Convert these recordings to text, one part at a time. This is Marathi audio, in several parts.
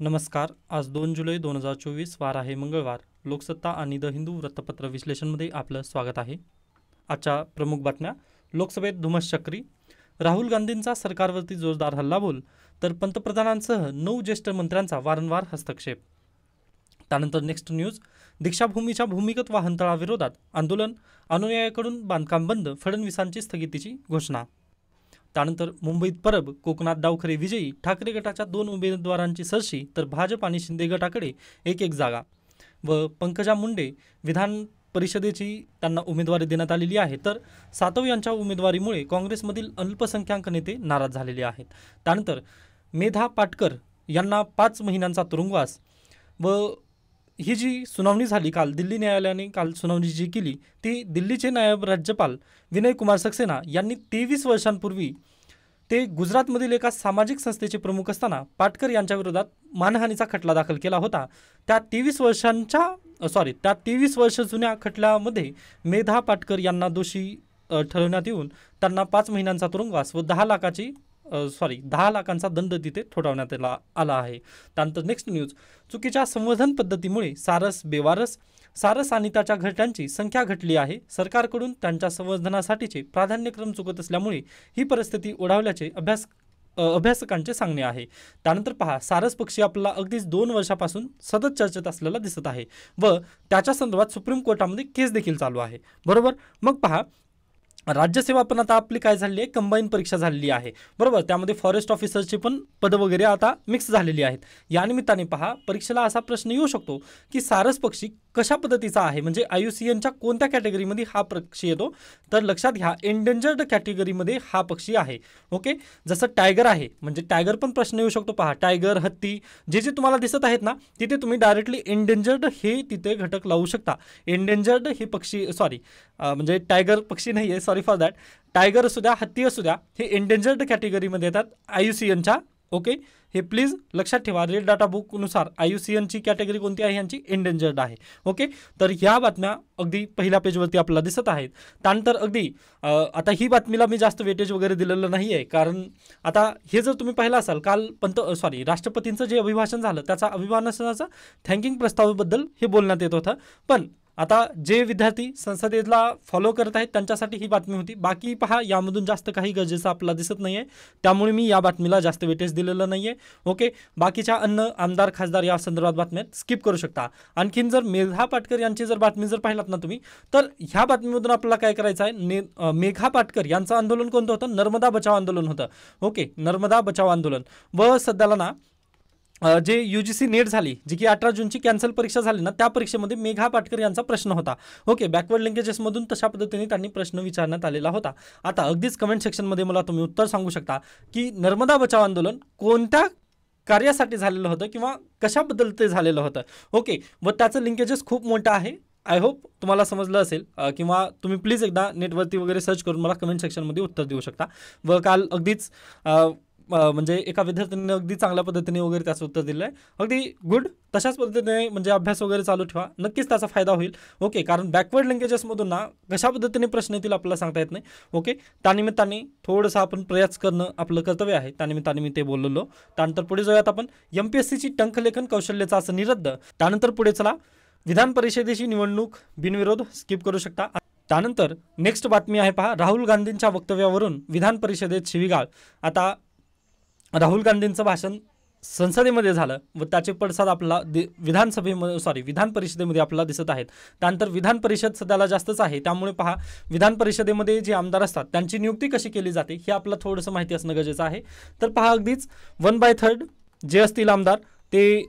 नमस्कार. आज 2 जुलै 2024 वार आहे मंगळवार. लोकसत्ता आणि द हिंदू वृत्तपत्र विश्लेषणमध्ये आपलं स्वागत आहे. आजच्या प्रमुख बातम्या. लोकसभेत धुमश्चक्री. राहुल गांधींचा सरकारवरती जोरदार हल्लाबोल, तर पंतप्रधानांसह 9 ज्येष्ठ मंत्र्यांचा वारंवार हस्तक्षेप. त्यानंतर नेक्स्ट न्यूज. दीक्षाभूमीच्या भूमिगत वाहनतळाविरोधात आंदोलन, अनुयायाकडून बांधकाम बंद, फडणवीसांची स्थगितीची घोषणा. त्यानंतर मुंबईत परब, कोकणात डावखरे विजयी, ठाकरे गटाच्या 2 उमेदवारांची सरशी, तर भाजप आणि शिंदे गटाकडे एक जागा. व पंकजा मुंडे विधान परिषदेची त्यांना उमेदवारी देण्यात आलेली आहे, तर सातव यांच्या उमेदवारीमुळे काँग्रेसमधील अल्पसंख्याक नेते नाराज झालेले आहेत. त्यानंतर मेधा पाटकर यांना 5 महिन्यांचा तुरुंगवास. व ही जी सुनावणी झाली काल दिल्ली न्यायालयाने काल सुनावणी जी केली ती दिल्लीचे नायब राज्यपाल विनय कुमार सक्सेना यांनी 23 वर्षांपूर्वी ते गुजरातमधील एका सामाजिक संस्थेचे प्रमुख असताना पाटकर यांच्या विरोधात मानहानीचा खटला दाखल केला होता. त्या 23 वर्ष जुन्या खटल्यामध्ये मेधा पाटकर यांना दोषी ठरवण्यात येऊन त्यांना 5 महिन्यांचा तुरुंगवास व 10 लाखांचा दंड तिथे ठोठावण्यात आला आहे. त्यानंतर नेक्स्ट न्यूज. चुकीच्या संवर्धन पद्धतीमुळे सारस बेवारस. सारस आणि त्याच्या घरट्यांची संख्या घटली आहे. सरकारकडून त्यांच्या संवर्धनासाठीचे प्राधान्यक्रम चुकत असल्यामुळे ही परिस्थिती ओढावल्याचे अभ्यासकांचे सांगणे आहे. त्यानंतर पहा, सारस पक्षी आपल्याला अगदीच 2 वर्षापासून सतत चर्चेत असलेला दिसत आहे व त्याच्या संदर्भात सुप्रीम कोर्टामध्ये केस देखील चालू आहे. बरोबर. मग पहा, राज्यसेवा पण आता आपली काय झाली आहे, कंबाईन परीक्षा झालेली आहे. बरोबर. त्यामध्ये फॉरेस्ट ऑफिसरची पण पदं वगैरे आता मिक्स झालेली आहेत. या निमित्ताने पहा, परीक्षेला असा प्रश्न येऊ शकतो की सारस पक्षी कशा पद्धतीचा आहे, म्हणजे IUCNच्या कोणत्या कॅटेगरीमध्ये हा पक्षी येतो. तर लक्षात घ्या, एंडेंजर्ड कॅटेगरीमध्ये हा पक्षी आहे. ओके. जसं टायगर आहे, म्हणजे टायगर पण प्रश्न येऊ शकतो. पहा, टायगर, हत्ती जे तुम्हाला दिसत आहेत ना, तिथे तुम्ही डायरेक्टली एंडेंजर्ड हे तिथे घटक लावू शकता. एंडेंजर्ड हे पक्षी म्हणजे टायगर पक्षी नाही आहे, सॉरी फॉर दॅट. टायगर असू द्या, हत्ती असू द्या, हे एंडेंजर्ड कॅटेगरीमध्ये येतात IUCNच्या. ओके. हे प्लीज लक्षात ठेवा. रेड डाटा बुकनुसार IUCNची कॅटेगरी कोणती आहे, यांची एंडेंजर्ड आहे. ओके. तर ह्या बातम्या अगदी पहिल्या पेजवरती आपल्याला दिसत आहेत. त्यानंतर अगदी आता ही बातमीला मी जास्त वेटेज वगैरे दिलेलं नाही आहे, कारण आता हे जर तुम्ही पाहिलं असाल, काल राष्ट्रपतींचं जे अभिभाषण झालं त्याचा अभिभाषणाचा थँकिंग प्रस्तावाबद्दल हे बोलण्यात येत होतं. पण आता जे विद्यार्थी संसदेला फॉलो करत आहेत त्यांच्यासाठी ही बातमी होती. बाकी पहा, यामधून जास्त काही गरजेचं आपल्याला दिसत नाही आहे, त्यामुळे मी या बातमीला जास्त वेटेज दिलेलं नाही आहे. ओके. बाकीच्या आमदार खासदार या संदर्भात बातम्या स्किप करू शकता. आणखीन जर मेधा पाटकर यांची जर बातमी जर पाहिलात ना तुम्ही, तर ह्या बातमीमधून आपल्याला काय करायचं आहे, मेघा पाटकर यांचं आंदोलन कोणतं होतं, नर्मदा बचाव आंदोलन होतं. ओके. नर्मदा बचाव आंदोलन. व सध्याला ना जे UGC नेट झाली, जी की 18 जूनची कॅन्सल परीक्षा झाली ना, त्या परीक्षेमध्ये मेघा पाटकर यांचा प्रश्न होता. ओके. बॅकवर्ड लिंकेजेसमधून तशा पद्धतीने त्यांनी प्रश्न विचारण्यात आलेला होता. आता अगदीच कमेंट सेक्शनमध्ये मला तुम्ही उत्तर सांगू शकता की नर्मदा बचाव आंदोलन कोणत्या कार्यासाठी झालेलं होतं किंवा कशाबद्दल ते झालेलं होतं. ओके. व त्याचं लिंकेजेस खूप मोठं आहे. आय होप तुम्हाला समजलं असेल, किंवा तुम्ही प्लीज एकदा नेटवरती वगैरे सर्च करून मला कमेंट सेक्शनमध्ये उत्तर देऊ शकता. व काल अगदीच म्हणजे एका विद्यार्थ्यांनी अगदी चांगल्या पद्धतीने वगैरे त्याचं उत्तर दिलं आहे. अगदी गुड. तशाच पद्धतीने म्हणजे अभ्यास वगैरे चालू ठेवा, नक्कीच त्याचा फायदा होईल. ओके. कारण बॅकवर्ड लिंकेजेसमधून ना कशा पद्धतीने प्रश्न येतील आपल्याला सांगता येत नाही. ओके. त्यानिमित्ताने थोडंसं आपण प्रयास करणं आपलं कर्तव्य आहे, त्यानिमित्ताने मी ते बोललो. त्यानंतर पुढे जाऊयात आपण. MPSCची टंकलेखन कौशल्याचा असं निरद्द. त्यानंतर पुढे चला, विधान परिषदेची निवडणूक बिनविरोध, स्किप करू शकता. त्यानंतर नेक्स्ट बातमी आहे पहा, राहुल गांधींच्या वक्तव्यावरून विधान परिषदेत शिवीगाळ. आता राहुल गांधींचं भाषण संसदेमध्ये झालं व त्याचे पडसाद आपला विधान परिषदेमध्ये आपल्याला दिसत आहेत. त्यानंतर विधान परिषद सध्याला जास्तच आहे, त्यामुळे पहा, विधान परिषदेमध्ये जे आमदार असतात त्यांची नियुक्ती कशी केली जाते हे आपल्याला थोडंसं माहिती असणं गरजेचं आहे. तर पहा, अगदीच 1/3 जे असतील आमदार ते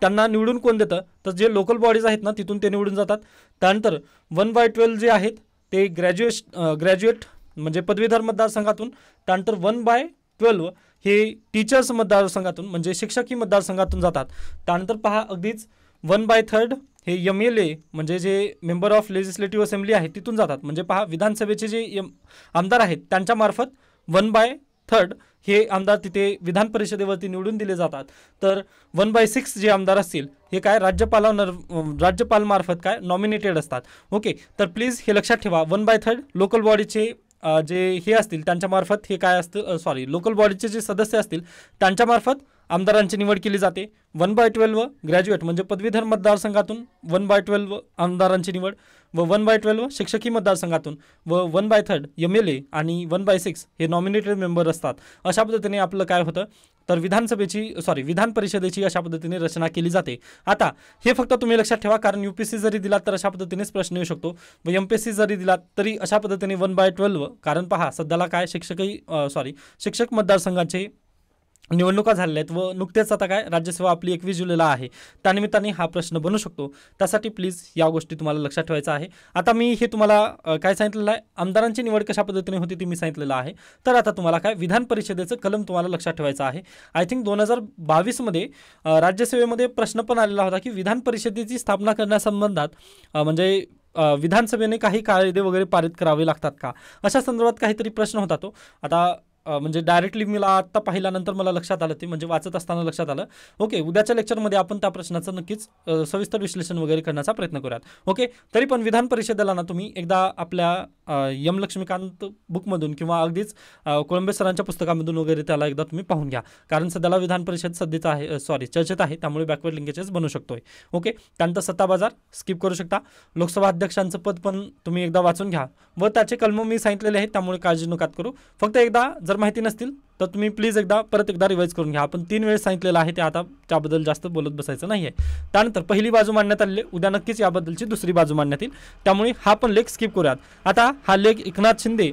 त्यांना निवडून कोण देतं, तर जे लोकल बॉडीज आहेत ना तिथून ते निवडून जातात. त्यानंतर 1/12 जे आहेत ते ग्रॅज्युएट म्हणजे पदवीधर मतदारसंघातून. त्यानंतर 1/12 हे टीचर्स मतदारसंघातून म्हणजे शिक्षकी मतदारसंघातून जातात. त्यानंतर पहा, अगदीच 1/3 हे MLA म्हणजे जे मेंबर ऑफ लेजिस्लेटिव्ह असेंब्ली आहे तिथून जातात. म्हणजे पहा, विधानसभेचे जे आमदार आहेत त्यांच्यामार्फत 1/3 हे आमदार तिथे विधान परिषदेवरती निवडून दिले जातात. तर 1/6 जे आमदार असतील हे काय राज्यपालमार्फत काय नॉमिनेटेड असतात. ओके. तर प्लीज हे लक्षात ठेवा, 1/3 लोकल बॉडीचे जे हे असतील त्यांच्यामार्फत हे काय असतं, लोकल बॉडीचे जे सदस्य असतील त्यांच्यामार्फत आमदारांची निवड केली जाते. 1/12 ग्रॅज्युएट म्हणजे पदवीधर मतदारसंघातून 1/12 आमदारांची निवड व 1/12 शिक्षकी मतदारसंघातून व 1/3 MLA आणि 1/6 हे नॉमिनेटेड मेंबर असतात. अशा पद्धतीने आपलं काय होतं तर विधान परिषदेची अशा पद्धतीने रचना केली जाते. आता हे फक्त तुम्ही लक्षात ठेवा, कारण UPSC जरी दिलात तर अशा पद्धतीनेच प्रश्न येऊ शकतो व MPSC जरी दिलात तरी अशा पद्धतीने 1/12, कारण पहा सध्याला काय शिक्षक मतदारसंघाचे निवडणुका झालेल्या आहेत व नुकतेच आता काय राज्यसेवा आपली 21 जुलैला आहे, त्यानिमित्ताने हा प्रश्न बनू शकतो. त्यासाठी प्लीज या गोष्टी तुम्हाला लक्षात ठेवायचा आहे. आता मी हे तुम्हाला काय सांगितलेलं आहे, आमदारांची निवड कशा पद्धतीने होती ती मी सांगितलेलं आहे. तर आता तुम्हाला काय विधान परिषदेचं कलम तुम्हाला लक्षात ठेवायचं आहे. आय थिंक 2022 मध्ये राज्यसेवेमध्ये प्रश्न पण आलेला होता की विधान परिषदेची स्थापना करण्यासंबंधात म्हणजे विधानसभेने काही कायदे वगैरे पारित करावे लागतात का, अशा संदर्भात काहीतरी प्रश्न होता तो. आता म्हणजे डायरेक्टली मला आत्ता पाहिल्यानंतर मला लक्षात आलं, ते म्हणजे वाचत असताना लक्षात आलं. ओके, उद्याच्या लेक्चरमध्ये आपण त्या प्रश्नाचं नक्कीच सविस्तर विश्लेषण वगैरे करण्याचा प्रयत्न करूयात. ओके, तरी पण विधान परिषदेला ना तुम्ही एकदा आपल्या एम लक्ष्मीकांत बुकमधून किंवा अगदीच कोळंबे सरांच्या पुस्तकामधून वगैरे त्याला एकदा तुम्ही पाहून घ्या, कारण सध्याला विधान परिषद सध्याचा आहे चर्चेत आहे, त्यामुळे बॅकवर्ड लिंकेजेस बनू शकतोय. ओके, त्यानंतर सत्ता बाजार स्किप करू शकता. लोकसभा अध्यक्षांचं पद पण तुम्ही एकदा वाचून घ्या व त्याचे कलम मी सांगितलेले आहेत, त्यामुळे काळजी नका करू. फक्त एकदा जर माहिती नसतील तर तुम्ही प्लीज परत एकदा रिवाइज करून घ्या. आपण 3 वेळेस सांगितलेलं आहे, ते आता त्याबद्दल जास्त बोलत बसायचं नाही आहे. त्यानंतर पहिली बाजू मांडण्यात आलेली, उद्या नक्कीच याबद्दलची दुसरी बाजू मांडण्यात येईल, त्यामुळे हा पण लेख स्किप करूयात. आता हा लेख एकनाथ शिंदे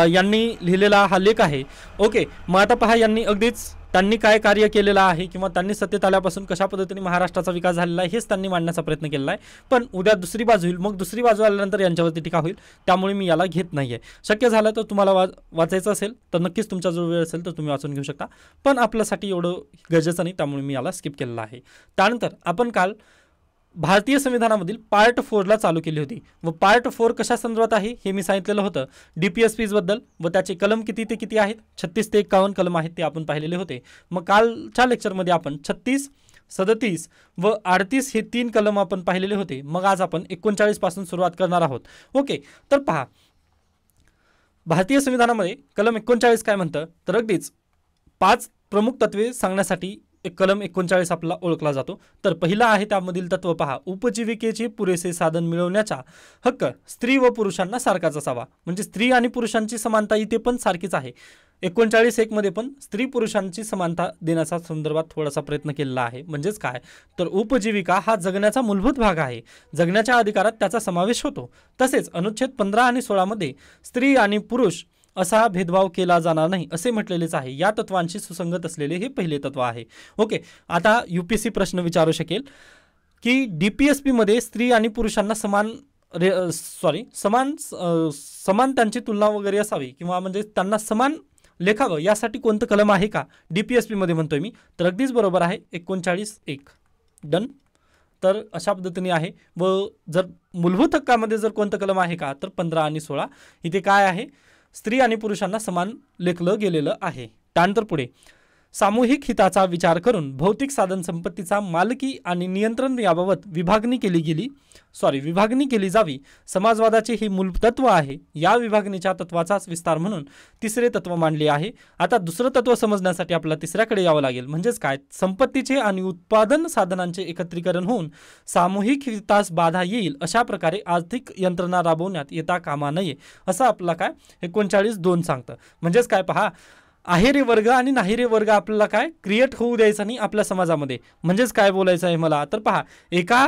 यांनी लिहिलेला हा लेख आहे. ओके, मग आता पहा यांनी अगदीच त्यांनी काय कार्य केलेलं आहे किंवा त्यांनी सत्तेत आल्यापासून कशा पद्धतीने महाराष्ट्राचा विकास झालेला आहे हेच त्यांनी मांडण्याचा प्रयत्न केलेला आहे. पण उद्या दुसरी बाजू होईल, मग दुसरी बाजू आल्यानंतर यांच्यावरती टीका होईल, त्यामुळे मी याला घेत नाही आहे. शक्य झालं तर तुम्हाला वाचायचं असेल तर नक्कीच तुमचा जो वेळ असेल तर तुम्ही वाचून घेऊ शकता, पण आपल्यासाठी एवढं गरजेचं नाही, त्यामुळे मी याला स्किप केलेलं आहे. त्यानंतर आपण काल भारतीय संविधानामधील पार्ट 4ला चालू केली होती व पार्ट 4 कशा संदर्भात आहे हे मी सांगितलेलं होतं, DPSPs बद्दल, व त्याचे कलम किती ते किती आहेत, 36 ते 51 कलम आहेत, ते आपण पाहिलेले होते. मग कालच्या लेक्चरमध्ये आपण 36, 37 व 38 हे 3 कलम आपण पाहिलेले होते. मग आज आपण 39 पासून सुरुवात करणार आहोत. ओके, तर पहा भारतीय संविधानामध्ये कलम 39 काय म्हणतं तर अगदीच 5 प्रमुख तत्वे सांगण्यासाठी एक कलम 39 आपला ओळखला जातो. तर पहिला आहे त्यामधील तत्व पहा, उपजीविकेचे पुरेसे साधन मिळवण्याचा हक्क स्त्री व पुरुषांना सारखाच असावा. म्हणजे स्त्री आणि पुरुषांची समानता इथे पण सारखीच आहे. 39(1) मध्ये पण स्त्री पुरुषांची समानता देण्याचा संदर्भात थोडासा प्रयत्न केलेला आहे. म्हणजेच काय तर उपजीविका हा जगण्याचा मूलभूत भाग आहे, जगण्याच्या अधिकारात त्याचा समावेश होतो. तसेच अनुच्छेद 15 आणि 16 मध्ये स्त्री आणि पुरुष असा भेदभाव केला जाणार नाही असे म्हटलेलेच आहे. या तत्वांशी सुसंगत असलेले हे पहिले तत्व आहे. ओके, आता UPSC प्रश्न विचारू शकेल की DPSP मध्ये स्त्री आणि पुरुषांना समान त्यांची तुलना वगैरे असावी किंवा म्हणजे त्यांना समान लेखावं यासाठी कोणतं कलम आहे का DPSP मध्ये म्हणतोय मी, तर अगदीच बरोबर आहे 39(1). डन. तर अशा पद्धतीने आहे. व जर मूलभूत हक्कामध्ये जर कोणतं कलम आहे का तर 15 आणि 16 इथे काय आहे, स्त्री आणि पुरुषांना समान लेखलं गेलेलं आहे. त्यानंतर पुढे सामूहिक हिताचा विचार करून भौतिक साधन संपत्तीचा मालकी आणि नियंत्रण याबाबत विभागणी केली जावी. समाजवादाचे हे मूल तत्व आहे. या विभागणीच्या तत्वाचाच विस्तार म्हणून तिसरे तत्व मांडले आहे. आता दुसरं तत्व समजण्यासाठी आपल्याला तिसऱ्याकडे यावं लागेल. म्हणजेच काय, संपत्तीचे आणि उत्पादन साधनांचे एकत्रीकरण होऊन सामूहिक हितास बाधा येईल अशा प्रकारे आर्थिक यंत्रणा राबवण्यात येता कामा नये असं आपला काय 39(2) सांगतं. म्हणजेच काय पहा, आहेरे वर्ग आणि नाहिरे वर्ग आपल्याला काय क्रिएट होऊ द्यायचा नाही आपल्या समाजामध्ये. म्हणजेच काय बोलायचं आहे मला तर पहा, एका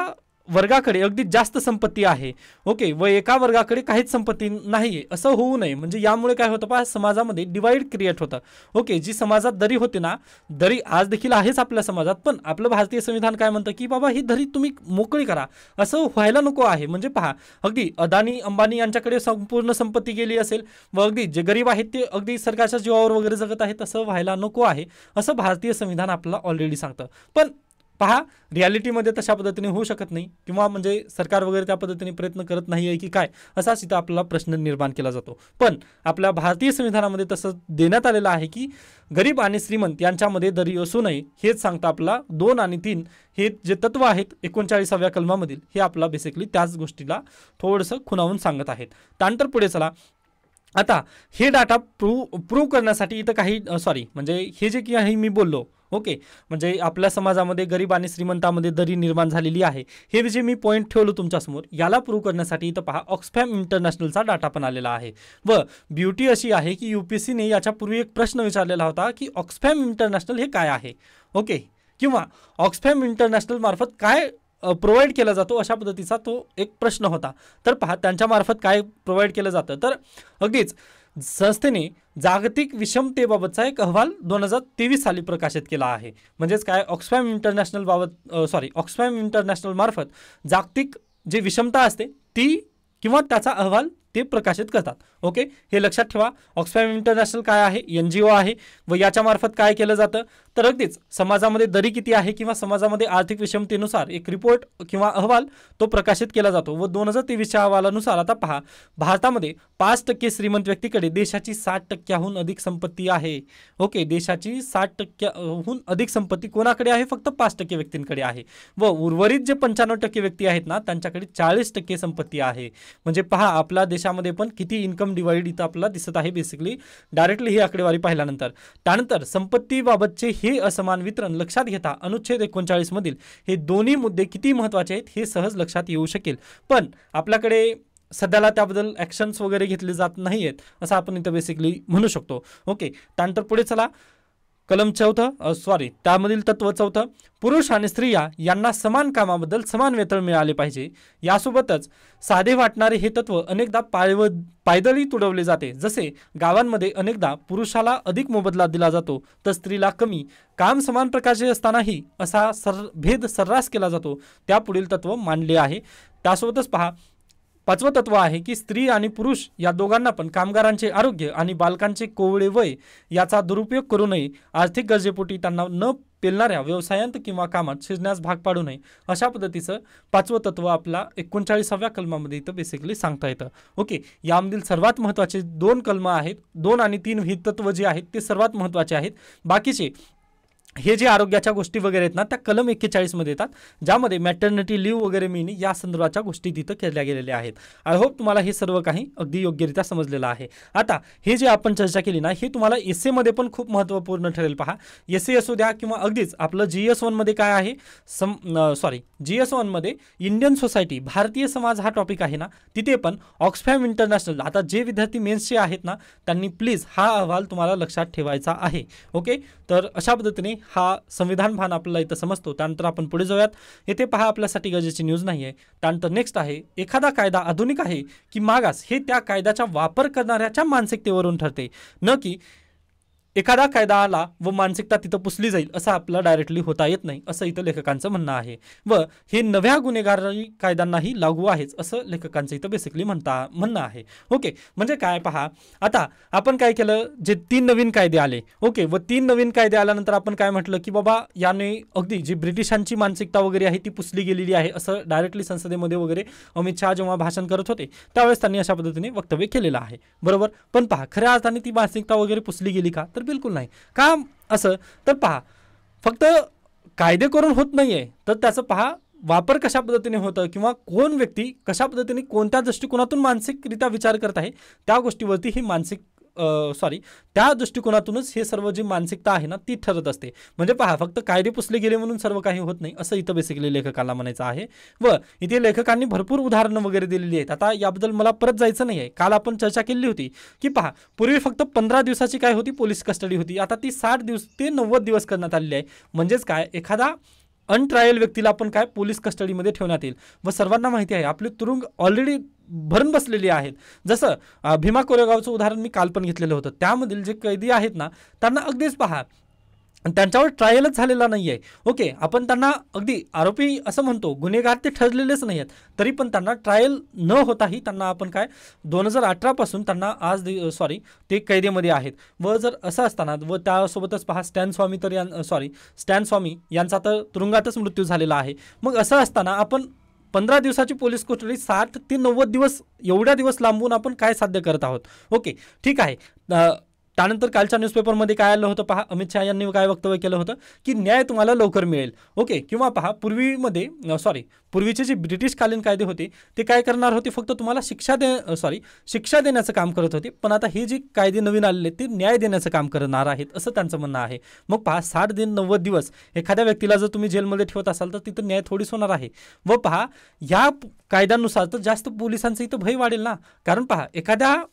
वर्गाकडे अगदी जास्त संपत्ती आहे, ओके, व एका वर्गाकडे काहीच संपत्ती नाही असं होऊ नये. म्हणजे यामुळे काय होतं पहा, समाजामध्ये डिवाइड क्रिएट होतं. ओके, जी समाजात दरी होते ना, दरी आज देखील आहेच आपल्या समाजात, पण आपलं भारतीय संविधान काय म्हणतं की बाबा ही दरी तुम्ही मोकळी करा, असं व्हायला नको आहे. म्हणजे पहा, अगदी अदानी अंबानी यांच्याकडे संपूर्ण संपत्ती गेली असेल व अगदी जे गरीब आहेत ते अगदी सरकारच्या जीवावर वगैरे जगत आहेत, असं व्हायला नको आहे असं भारतीय संविधान आपल्याला ऑलरेडी सांगतं. पण पहा, रियालिटीमध्ये तशा पद्धतीने होऊ शकत नाही किंवा म्हणजे सरकार वगैरे त्या पद्धतीने प्रयत्न करत नाही आहे की काय, असाच इथं आपल्याला प्रश्न निर्माण केला जातो. पण आपल्या भारतीय संविधानामध्ये तसं देण्यात आलेलं आहे की गरीब आणि श्रीमंत यांच्यामध्ये दरी असू नये, हेच सांगतं आपला 2 आणि 3 हे जे तत्व आहेत 39व्या कलमामधील, हे आपला बेसिकली त्याच गोष्टीला थोडंसं खुणावून सांगत आहेत. त्यानंतर पुढे चला. आता हे डाटा प्रूव्ह करण्यासाठी इथं काही म्हणजे हे जे काही मी बोललो, ओके, म्हणजे आपल्या समाजामध्ये गरीब आणि श्रीमंतामध्ये दरी निर्माण झालेली आहे, हे जे मी पॉईंट ठेवलो तुमच्यासमोर, याला प्रूव्ह करण्यासाठी इथं पहा ऑक्सफॅम इंटरनॅशनलचा डाटा पण आलेला आहे. व ब्युटी अशी आहे की UPSCने याच्यापूर्वी एक प्रश्न विचारलेला होता की ऑक्सफॅम इंटरनॅशनल हे काय आहे. ओके, किंवा ऑक्सफॅम इंटरनॅशनल मार्फत काय प्रोव्हाइड केला जातो, अशा पद्धतीचा तो एक प्रश्न होता. तर पहा त्यांच्या मार्फत काय प्रोव्हाइड केलं जातं, तर अगदीच संस्थेने जागतिक विषमतेबाबतचा एक अहवाल 2023 साली प्रकाशित केला आहे. म्हणजेच काय, ऑक्सफॅम इंटरनॅशनल ऑक्सफॅम इंटरनॅशनल मार्फत जागतिक जे विषमता असते ती किंवा त्याचा अहवाल ते प्रकाशित करतात. ओके, हे लक्षात ठेवा. ऑक्सफॅम इंटरनॅशनल काय आहे, NGO आहे व याच्या मार्फत काय केलं जातं, तर अगदीच समाजामध्ये दरी किती आहे किंवा समाजामध्ये आर्थिक विषमतेनुसार एक रिपोर्ट किंवा अहवाल तो प्रकाशित केला जातो. व 2023च्या अहवालानुसार आता पहा, भारतामध्ये 5% श्रीमंत व्यक्तीकडे देशाची 60%हून अधिक संपत्ती आहे. ओके, देशाची 60%हून अधिक संपत्ती कोणाकडे आहे, फक्त 5% व्यक्तींकडे आहे. व उर्वरित जे 95% व्यक्ती आहेत ना, त्यांच्याकडे 40% संपत्ती आहे. म्हणजे पहा आपल्या देशामध्ये पण किती इन्कम डिवाइड इथं आपल्याला दिसत आहे बेसिकली डायरेक्टली ही आकडेवारी पाहिल्यानंतर. त्यानंतर संपत्तीबाबतचे हे असमान वितरण लक्षात घेता अनुच्छेद 39 मधील हे दोन्ही मुद्दे किती महत्त्वाचे आहेत हे सहज लक्षात येऊ शकेल. पण आपल्याकडे सध्याला त्याबद्दल ॲक्शन्स वगैरे घेतले जात नाही आहेत असं आपण इथं बेसिकली म्हणू शकतो. ओके, त्यानंतर पुढे चला, कलम 4 त्यामधील तत्व 4, पुरुष आणि स्त्रिया यांना समान कामाबद्दल समान वेतन मिळाले पाहिजे. यासोबतच साधे वाटणारे हे तत्व अनेकदा पायदळी तुडवले जाते. जसे गावांमध्ये अनेकदा पुरुषाला अधिक मोबदला दिला जातो तर स्त्रीला कमी, काम समान प्रकारचे असतानाही असा भेद सर्रास केला जातो. त्या पुढील तत्व मांडले आहे. त्यासोबतच पहा, 5वं तत्व आहे की स्त्री आणि पुरुष या दोघांना पण कामगारांचे आरोग्य आणि बालकांचे कोवळे वय याचा दुरुपयोग करू नये. आर्थिक गरजेपोटी त्यांना न पेलणाऱ्या व्यवसायांत किंवा कामात शिरण्यास भाग पाडू नये. अशा पद्धतीचं 5वं तत्व आपला 39व्या कलमामध्ये इथं बेसिकली सांगता येतं. ओके, यामधील सर्वात महत्त्वाचे 2 कलम आहेत, 2 आणि 3 ही तत्व जे आहेत ते सर्वात महत्त्वाचे आहेत. बाकीचे हे जे आरोग्याच्या गोष्टी वगैरे आहेत ना, त्या कलम 41 मध्ये येतात, ज्यामध्ये मॅटर्निटी लिव्ह वगैरे मिळणे या संदर्भाच्या गोष्टी तिथं केल्या गेलेल्या आहेत. आय होप तुम्हाला हे सर्व काही अगदी योग्यरित्या समजलेलं आहे. आता हे जे आपण चर्चा केली ना, हे तुम्हाला एसे मध्ये पण खूप महत्त्वपूर्ण ठरेल. पहा, एसे असू द्या किंवा अगदीच आपलं GS1 मध्ये काय आहे, GS1 मध्ये इंडियन सोसायटी, भारतीय समाज हा टॉपिक आहे ना, तिथे पण ऑक्सफॅम इंटरनॅशनल, आता जे विद्यार्थी मेन्सचे आहेत ना, त्यांनी प्लीज हा अहवाल तुम्हाला लक्षात ठेवायचा आहे. ओके, तर अशा पद्धतीने हा संविधान भान आपल्याला इथं समजतो. त्यानंतर आपण पुढे जाऊयात. येथे पहा, आपल्यासाठी गरजेची न्यूज नाही आहे. त्यानंतर नेक्स्ट आहे, एखादा कायदा आधुनिक आहे की मागास हे त्या कायद्याचा वापर करणाऱ्याच्या मानसिकतेवरून ठरते, न की एखादा कायदा आला व मानसिकता तिथं पुसली जाईल असं आपल्याला डायरेक्टली होता येत नाही, असं इथं लेखकांचं म्हणणं आहे. व हे नव्या गुन्हेगारी कायद्यांनाही लागू आहेच असं लेखकांचं इथं बेसिकली म्हणणं आहे. ओके, म्हणजे काय पहा, आता आपण काय केलं, जे 3 नवीन कायदे आले. ओके, व 3 नवीन कायदे आल्यानंतर आपण काय म्हटलं की बाबा याने अगदी जी ब्रिटिशांची मानसिकता वगैरे आहे ती पुसली गेलेली आहे असं डायरेक्टली संसदेमध्ये वगैरे अमित शहा जेव्हा भाषण करत होते त्यावेळेस त्यांनी अशा पद्धतीने वक्तव्य केलेलं आहे. बरोबर, पण पहा खऱ्या अर्थाने ती मानसिकता वगैरे पुसली गेली का, तर बिलकुल नाही. का असं, तर पहा फक्त कायदे करून होत नाहीये, तर त्याचं पहा वापर कशा पद्धतीने होतं किंवा कोण व्यक्ती कशा पद्धतीने कोणत्या दृष्टिकोनातून मानसिकरित्या विचार करत आहे त्या गोष्टीवरती ही त्या दृष्टिकोनातूनच हे सर्व जी मानसिकता आहे ना ती ठरत असते. म्हणजे पहा, फक्त कायदे पुसले गेले म्हणून सर्व काही होत नाही असं इथं बेसिकली लेखकाला म्हणायचं आहे. व इथे लेखकांनी भरपूर उदाहरणं वगैरे दिलेली आहेत. आता याबद्दल मला परत जायचं नाही आहे. काल आपण चर्चा केली होती की पहा, पूर्वी फक्त 15 दिवसाची काय होती, पोलीस कस्टडी होती. आता ती 60 दिवस ते 90 दिवस करण्यात आलेली आहे. म्हणजेच काय, एखादा अनट्रायल व्यक्तीला आपण काय पोलीस कस्टडीमध्ये ठेवण्यात येईल. व सर्वांना माहिती आहे आपले तुरुंग ऑलरेडी भरून बसलेली आहेत. जसं भीमा कोरेगावचं उदाहरण मी काल पण घेतलेलं होतं. त्यामधील जे कैदी आहेत ना, त्यांना अगदीच पहा त्यांच्यावर ट्रायलच झालेला नाही आहे. ओके, आपण त्यांना अगदी आरोपी असं म्हणतो, गुन्हेगार ते ठरलेलेच नाही आहेत, तरी पण त्यांना ट्रायल न होताही त्यांना आपण काय 2018 पासून त्यांना ते कैदेमध्ये आहेत. व जर असं असताना व त्यासोबतच पहा स्टॅन स्वामी यांचा तर तुरुंगातच मृत्यू झालेला आहे. मग असं असताना आपण 15 दिवसाची पोलीस कस्टडी 60 ते 90 दिवस एवढ्या दिवस लांबून आपण काय साध्य करत आहोत. ओके, ठीक आहे. त्यानंतर कालच्या न्यूजपेपरमध्ये काय आलं होतं पहा, अमित शहा यांनी काय वक्तव्य केलं होतं की न्याय तुम्हाला लवकर मिळेल. ओके, किंवा पहा पूर्वीचे जे ब्रिटिशकालीन कायदे होते ते काय करणार होते, फक्त तुम्हाला शिक्षा देण्याचं काम करत होते, पण आता हे जे कायदे नवीन आलेले ते न्याय देण्याचं काम करणार आहेत असं त्यांचं म्हणणं आहे. मग पहा 60 दिन 90 दिवस एखाद्या व्यक्तीला जर तुम्ही जेलमध्ये ठेवत असाल तर तिथं न्याय थोडीच होणार आहे. व पहा या कायद्यानुसार तर जास्त पोलिसांचं इथं भय वाढेल ना, कारण पहा एखाद्या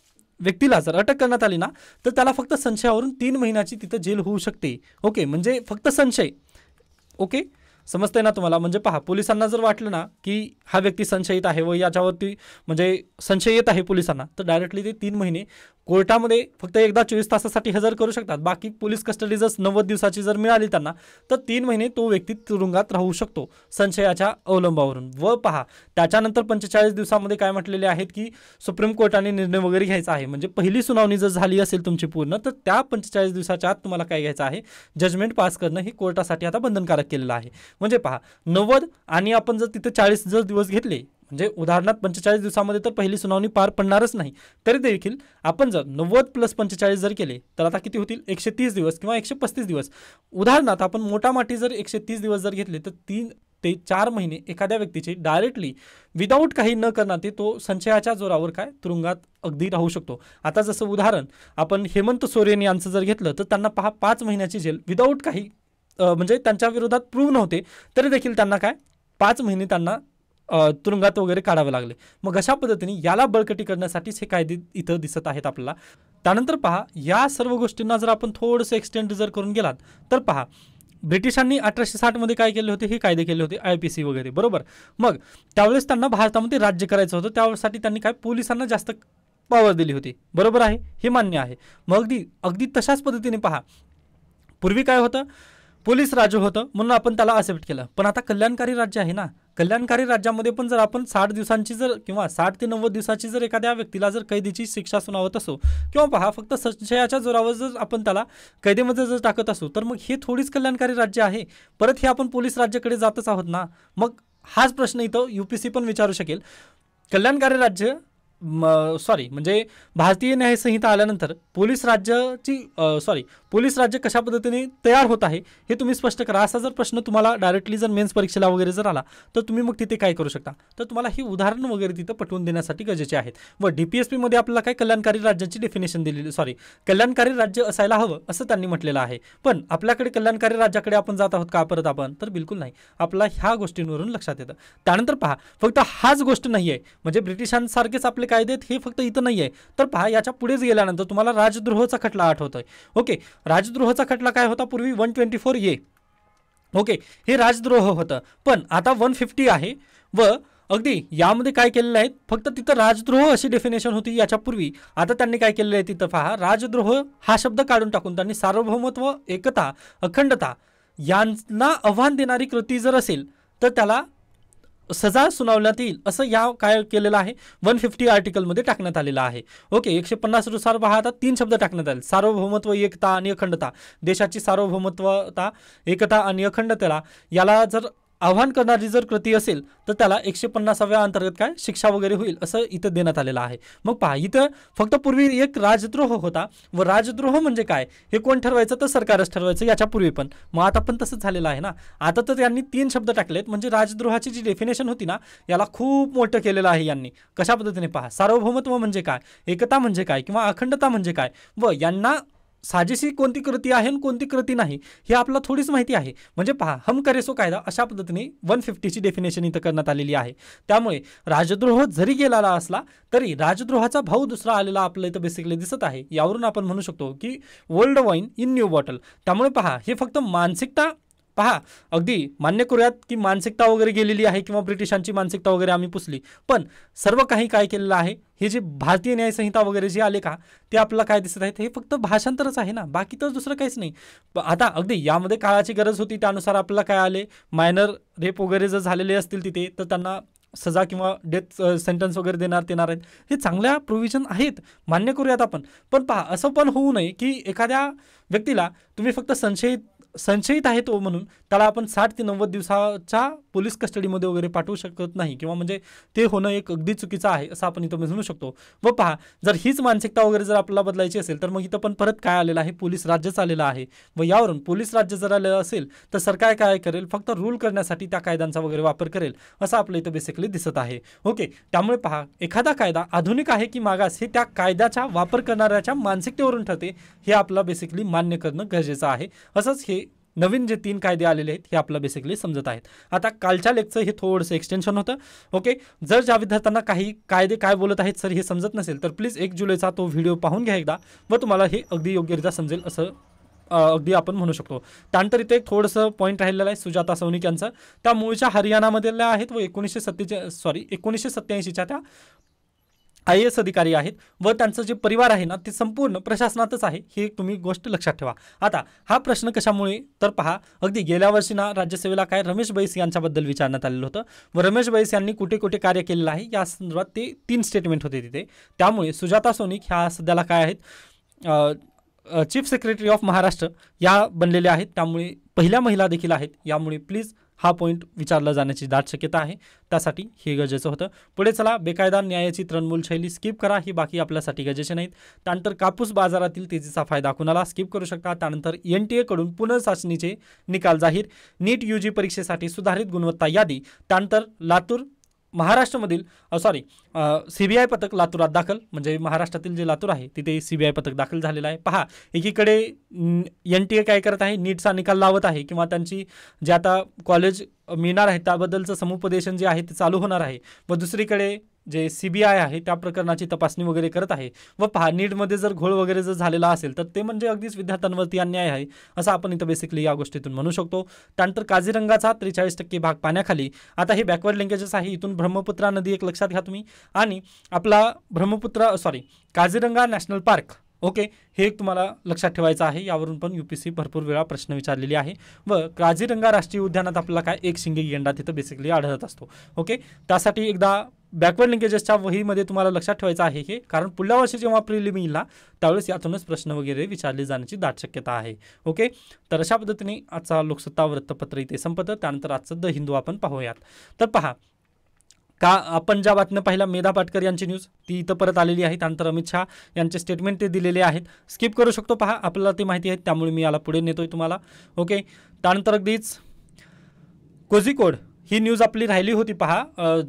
व्यक्तीला जर अटक करण्यात आली ना तर त्याला फक्त संशयावरून 3 महिन्याची तिथं जेल होऊ शकते. ओके, म्हणजे फक्त संशय. ओके, समजतंय ना तुम्हाला. म्हणजे पहा पोलिसांना जर वाटलं ना की हा व्यक्ती संशयित आहे व याच्यावरती म्हणजे संशय येत आहे पोलिसांना, तर डायरेक्टली ते 3 महिने कोर्टामध्ये फक्त एकदा 24 तासासाठी हजर करू शकतात. बाकी पोलीस कस्टडी जर 90 दिवसाची जर मिळाली त्यांना तर 3 महिने तो व्यक्ती तुरुंगात राहू शकतो संशयाच्या अवलंबावरून. व पहा त्याच्यानंतर 45 दिवसामध्ये काय म्हटलेले आहेत की सुप्रीम कोर्टाने निर्णय वगैरे घ्यायचा आहे. म्हणजे पहिली सुनावणी जर झाली असेल तुमची पूर्ण तर त्या 45 दिवसाच्या आत तुम्हाला काय घ्यायचं आहे, जजमेंट पास करणं हे कोर्टासाठी आता बंधनकारक केलेलं आहे. म्हणजे पहा 90 आणि आपण जर तिथे 40 जर दिवस घेतले, म्हणजे उदाहरणार्थ 45 दिवसामध्ये तर पहिली सुनावणी पार पडणारच नाही, तरी देखील आपण जर 90 + 45 जर केले तर आता किती होतील, 130 दिवस किंवा 135 दिवस. उदाहरणार्थ आपण मोठामाटी जर 130 दिवस जर घेतले तर 3 ते 4 महिने एखाद्या व्यक्तीचे डायरेक्टली विदाऊट काही न करणार ते तो संशयाच्या जोरावर काय तुरुंगात अगदी राहू शकतो. आता जसं उदाहरण आपण हेमंत सोरेन यांचं जर घेतलं तर त्यांना पहा 5 महिन्याची जेल विदाऊट काही म्हणजे त्यांच्या विरोधात प्रूव्ह नव्हते तरी देखील त्यांना काय 5 महिने त्यांना तुरुंगात वगैरे काढावे लागले. मग अशा पद्धतीने याला बळकटी करण्यासाठीच हे कायदे इथं दिसत आहेत आपल्याला. त्यानंतर पहा या सर्व गोष्टींना जर आपण थोडंसं एक्सटेंड जर करून गेलात तर पहा ब्रिटिशांनी 1860 मध्ये काय केले होते, हे कायदे केले होते IPC वगैरे, बरोबर. मग त्यावेळेस त्यांना भारतामध्ये राज्य करायचं होतं, त्यासाठी त्यांनी काय पोलिसांना जास्त पॉवर दिली होती, बरोबर आहे, हे मान्य आहे. मग अगदी तशाच पद्धतीने पहा पूर्वी काय होतं, पोलीस राज्य होतं म्हणून आपण त्याला एक्सेप्ट केलं. पण आता कल्याणकारी राज्य आहे ना, कल्याणकारी राज्यामध्ये पण जर आपण 60 दिवसांची जर किंवा 60 ते 90 दिवसाची जर एखाद्या व्यक्तीला जर कैदीची शिक्षा सुनावत असो किंवा पहा फक्त संशयाच्या जोरावर जर आपण त्याला कैदेमध्ये जर टाकत असू तर मग हे थोडीच कल्याणकारी राज्य आहे. परत हे आपण पोलीस राज्याकडे जातच आहोत ना. मग हाच प्रश्न इथं UPSC पण विचारू शकेल. कल्याणकारी राज्य म्हणजे भारतीय न्याय संहिता आल्यानंतर पोलीस राज्य कशा पद्धतीने तयार होत आहे हे तुम्ही स्पष्ट करा. असा जर प्रश्न तुम्हाला डायरेक्टली जर मेन्स परीक्षेला वगैरे जर आला तर तुम्ही मग तिथे काय करू शकता, तर तुम्हाला ही उदाहरण वगैरे तिथं पटवून देण्यासाठी गरजेचे आहेत. व DPSP मध्ये आपल्याला काय कल्याणकारी राज्याची डेफिनेशन दिलेली, कल्याणकारी राज्य असायला हवं असं त्यांनी म्हटलेलं आहे. पण आपल्याकडे कल्याणकारी राज्याकडे आपण जात आहोत का परत आपण, तर बिलकुल नाही. आपला ह्या गोष्टींवरून लक्षात येतं. त्यानंतर पहा फक्त हाच गोष्ट नाही आहे, म्हणजे ब्रिटिशांसारखेच आपले कायदे हे फक्त इथं नाही आहे. तर पहा याच्या पुढेच गेल्यानंतर तुम्हाला राजद्रोहाचा खटला आठवतोय. ओके, राजद्रोहाचा खटला काय होता पूर्वी 124A. ओके, हे राजद्रोह होतं. पण आता 150 आहे व अगदी यामध्ये काय केलेलं आहे, फक्त तिथं राजद्रोह अशी डेफिनेशन होती याच्यापूर्वी. आता त्यांनी काय केलेलं आहे तिथं पहा, राजद्रोह हा शब्द काढून टाकून त्यांनी सार्वभौमत्व, एकता, अखंडता यांना आव्हान देणारी कृती जर असेल तर त्याला सजा सुनावण्यात येईल असं या काय केलेलं आहे 150 आर्टिकलमध्ये टाकण्यात आलेलं आहे. ओके, 150 नुसार पहा आता 3 शब्द टाकण्यात आले, सार्वभौमत्व, एकता आणि अखंडता. देशाची सार्वभौमत्वता, एकता आणि अखंडतेला याला जर आव्हान करणारी जर कृती असेल तर त्याला 150व्या अंतर्गत काय शिक्षा वगैरे होईल असं इथं देण्यात आलेलं आहे. मग पहा इथं फक्त पूर्वी एक राजद्रोह होता व राजद्रोह म्हणजे काय हे कोण ठरवायचं, तर सरकारच ठरवायचं याच्या पूर्वी पण. मग आता पण तसंच झालेलं आहे ना. आता तर यांनी 3 शब्द टाकलेत, म्हणजे राजद्रोहाची जी डेफिनेशन होती ना याला खूप मोठं केलेलं आहे यांनी. कशा पद्धतीने पहा, सार्वभौमत्व म्हणजे काय, एकता म्हणजे काय किंवा अखंडता म्हणजे काय, व यांना साजेशी कोणती कृती आहे आणि कोणती कृती नाही हे आपल्याला थोडीच माहिती आहे. म्हणजे पहा हम करे सो कायदा अशा पद्धतीने 150ची डेफिनेशन इथं करण्यात आलेली आहे. त्यामुळे राजद्रोह जरी गेलेला असला तरी राजद्रोहाचा भाऊ दुसरा आलेला आपल्या इथं बेसिकली दिसत आहे. यावरून आपण म्हणू शकतो की old wine in new bottle. त्यामुळे पहा हे फक्त मानसिकता, पहा अगदी मान्य करूयात की मानसिकता वगैरे गेलेली आहे किंवा ब्रिटिशांची मानसिकता वगैरे आम्ही पुसली, पण सर्व काही काय केलेलं आहे, हे जे भारतीय न्यायसंहिता वगैरे जे आले का ते आपल्याला काय दिसत आहेत, हे फक्त भाषांतरच आहे ना, बाकी तर दुसरं काहीच नाही. आता अगदी यामध्ये काळाची गरज होती त्यानुसार आपल्याला काय आले, मायनर रेप वगैरे जर झालेले असतील तिथे तर त्यांना सजा किंवा डेथ सेंटन्स वगैरे देणार आहेत. हे चांगल्या प्रोव्हिजन आहेत, मान्य करूयात आपण. पण पहा असं पण होऊ नये की एखाद्या व्यक्तीला तुम्ही फक्त संशयित संशयित आहे तो म्हणून त्याला आपण 60 ते 90 दिवसाच्या पोलीस कस्टडीमध्ये वगैरे पाठवू शकत नाही, किंवा म्हणजे ते होणं एक अगदी चुकीचं आहे असं आपण इथं म्हणू शकतो. व पहा, जर हीच मानसिकता वगैरे जर आपल्याला बदलायची असेल तर मग इथं पण परत काय आलेलं आहे, पोलीस राज्यच आलेलं आहे. व यावरून पोलीस राज्य जर आलेलं असेल तर सरकार काय करेल, फक्त रूल करण्यासाठी त्या कायद्यांचा वगैरे वापर करेल असं आपलं इथं बेसिकली दिसत आहे. ओके, त्यामुळे पहा, एखादा कायदा आधुनिक आहे की मागास हे त्या कायद्याच्या वापर करणाऱ्याच्या मानसिकतेवरून ठरते, हे आपलं बेसिकली मान्य करणं गरजेचं आहे. असंच हे नवीन जे 3 कायदे आलेले आहेत हे आपलं बेसिकली समजत आहेत. आता कालच्या लेक्चर हे थोडंसं एक्सटेन्शन होतं. ओके, जर ज्या विद्यार्थ्यांना काही कायदे काय बोलत आहेत सर हे समजत नसेल तर प्लीज 1 जुलैचा तो व्हिडिओ पाहून घ्या एकदा, व तुम्हाला हे अगदी योग्यरित्या समजेल असं अगदी आपण म्हणू शकतो. त्यानंतर इथे एक थोडंसं पॉईंट राहिलेलं आहे सुजाता सौनिक यांचं. त्या मूळच्या हरियाणामधल्या आहेत व 1987च्या त्या IAS अधिकारी आहेत व त्यांचं जे परिवार आहे ना ते संपूर्ण प्रशासनातच आहे, ही एक तुम्ही गोष्ट लक्षात ठेवा. आता हा प्रश्न कशामुळे तर पहा, अगदी गेल्या वर्षी ना राज्यसेवेला काय रमेश बैस यांच्याबद्दल विचारण्यात आलेलं होतं व रमेश बैस यांनी कुठे कुठे कार्य केलेलं आहे या संदर्भात ते 3 स्टेटमेंट होते तिथे. त्यामुळे सुजाता सौनिक ह्या सध्याला काय आहेत, चीफ सेक्रेटरी ऑफ महाराष्ट्र या बनलेल्या आहेत, त्यामुळे पहिल्या महिला देखील आहेत. यामुळे प्लीज हा पॉईंट विचारला जाण्याची दाट शक्यता आहे, त्यासाठी हे गरजेचं होतं. पुढे चला, बेकायदा न्यायाची तृणमूल शैली स्किप करा, ही बाकी आपल्यासाठी गरजेचे नाहीत. त्यानंतर कापूस बाजारातील तेजीचा फायदा कुणाला स्किप करू शकता. त्यानंतर NTA कडून पुनर्चाचणीचे निकाल जाहीर, नीट UG परीक्षेसाठी सुधारित गुणवत्ता यादी. त्यानंतर लातूर महाराष्ट्रामधील CBI पथक लातूरात दाखल, म्हणजे महाराष्ट्रातील जे लातूर आहे तिथे CBI पथक दाखल झालेलं आहे. पहा, एकीकडे NTA काय करत आहे, नीटचा निकाल लावत आहे किंवा त्यांची जे आता कॉलेज मिळणार आहे त्याबद्दलचं समुपदेशन जे आहे ते चालू होणार आहे, व दुसरीकडे जे CBI आहे त्या प्रकरणाची तपासणी वगैरे करत आहे. व पहा, नीटमध्ये जर घोळ वगैरे जर झालेला असेल तर ते म्हणजे अगदीच विद्यार्थ्यांवरती अन्याय आहे असं आपण इथं बेसिकली या गोष्टीतून म्हणू शकतो. त्यानंतर काझीरंगाचा 43% भाग पाण्याखाली. आता हे बॅकवर्ड लिंकेजेस आहे, इथून ब्रह्मपुत्रा नदी एक लक्षात घ्या तुम्ही, आणि आपला काझीरंगा नॅशनल पार्क. ओके, हे तुम्हाला लक्षात ठेवायचं आहे, यावरून पण UPSC भरपूर वेळा प्रश्न विचारलेली आहे. व काझीरंगा राष्ट्रीय उद्यानात आपल्याला काय एक शिंगी गेंडा तिथं बेसिकली आढळत असतो. ओके, त्यासाठी एकदा बॅकवर्ड लिंकेजेसच्या वहीमध्ये तुम्हाला लक्षात ठेवायचं आहे हे, कारण पुढल्या वर्षी जेव्हा प्रिलिम येईल ना त्यावेळेस यातूनच प्रश्न वगैरे विचारले जाण्याची दाट शक्यता आहे. ओके, तर अशा पद्धतीने आजचा लोकसत्ता वृत्तपत्र इथे संपतं. त्यानंतर आजचं द हिंदू आपण पाहूयात. तर पहा, आपण ज्या बातम्या पाहिल्या, मेधा पाटकर यांची न्यूज ती इथं परत आलेली आहे. त्यानंतर अमित शहा यांचे स्टेटमेंट ते दिलेले आहेत, स्किप करू शकतो. पहा, आपल्याला ते माहिती आहे त्यामुळे मी याला पुढे नेतोय तुम्हाला. ओके, त्यानंतर अगदीच कोझिकोड ही न्यूज आपली राहिली होती. पहा,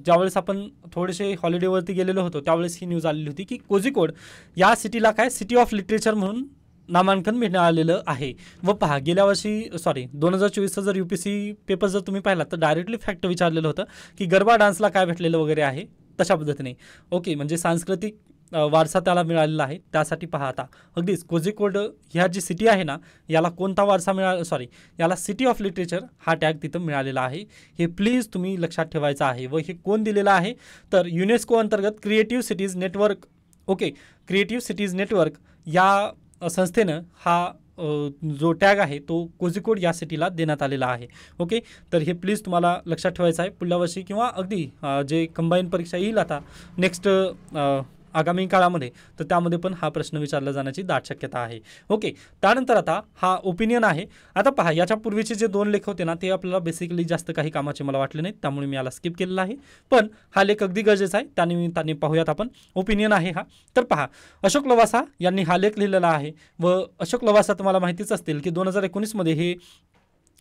ज्यावेळेस आपण थोडेसे हॉलिडेवरती गेलेलो होतो त्यावेळेस ही न्यूज आलेली होती की कोझिकोड या सिटीला काय सिटी ऑफ लिटरेचर म्हणून नामांकन मिळालेलं आहे. व पहा, गेल्या वर्षी 2024चा जर UPSC पेपर जर तुम्ही पाहिला तर डायरेक्टली फॅक्ट विचारलेलं होतं की गरबा डान्सला काय भेटलेलं वगैरे आहे तशा पद्धतीने. ओके, म्हणजे सांस्कृतिक वारसा त्याला मिळालेला आहे. त्यासाठी पहा, आता अगदीच कोझिकोड ह्या जी सिटी आहे ना याला कोणता वारसा याला सिटी ऑफ लिटरेचर हा टॅग तिथं मिळालेला आहे. हे प्लीज तुम्ही लक्षात ठेवायचं आहे. व हे कोण दिलेलं आहे तर युनेस्को अंतर्गत creative cities network. Okay, creative cities network या संस्थेनं हा जो टॅग आहे तो कोझिकोड या सिटीला देण्यात आलेला आहे. ओके, तर हे प्लीज तुम्हाला लक्षात ठेवायचं आहे. पुढल्या वर्षी किंवा अगदी जे कंबाईन परीक्षा येईल आता नेक्स्ट आगामी काळामध्ये तर त्यामध्ये पण हा प्रश्न विचारला जाण्याची दाट शक्यता आहे. ओके, त्यानंतर आता हा ओपिनियन आहे. आता पहा, याच्या पूर्वीचे जे 2 लेख होते ना ते आपल्याला बेसिकली जास्त काही कामाचे मला वाटले नाहीत, त्यामुळे मी याला स्किप केलेला आहे. पण हा लेख अगदी गरजेचा आहे, त्यानिमित्ताने पाहूयात आपण. ओपिनियन आहे हा. तर पहा, अशोक लवासा यांनी हा लेख लिहिलेला आहे. व अशोक लवासा तुम्हाला माहितीच असतील की 2019मध्ये हे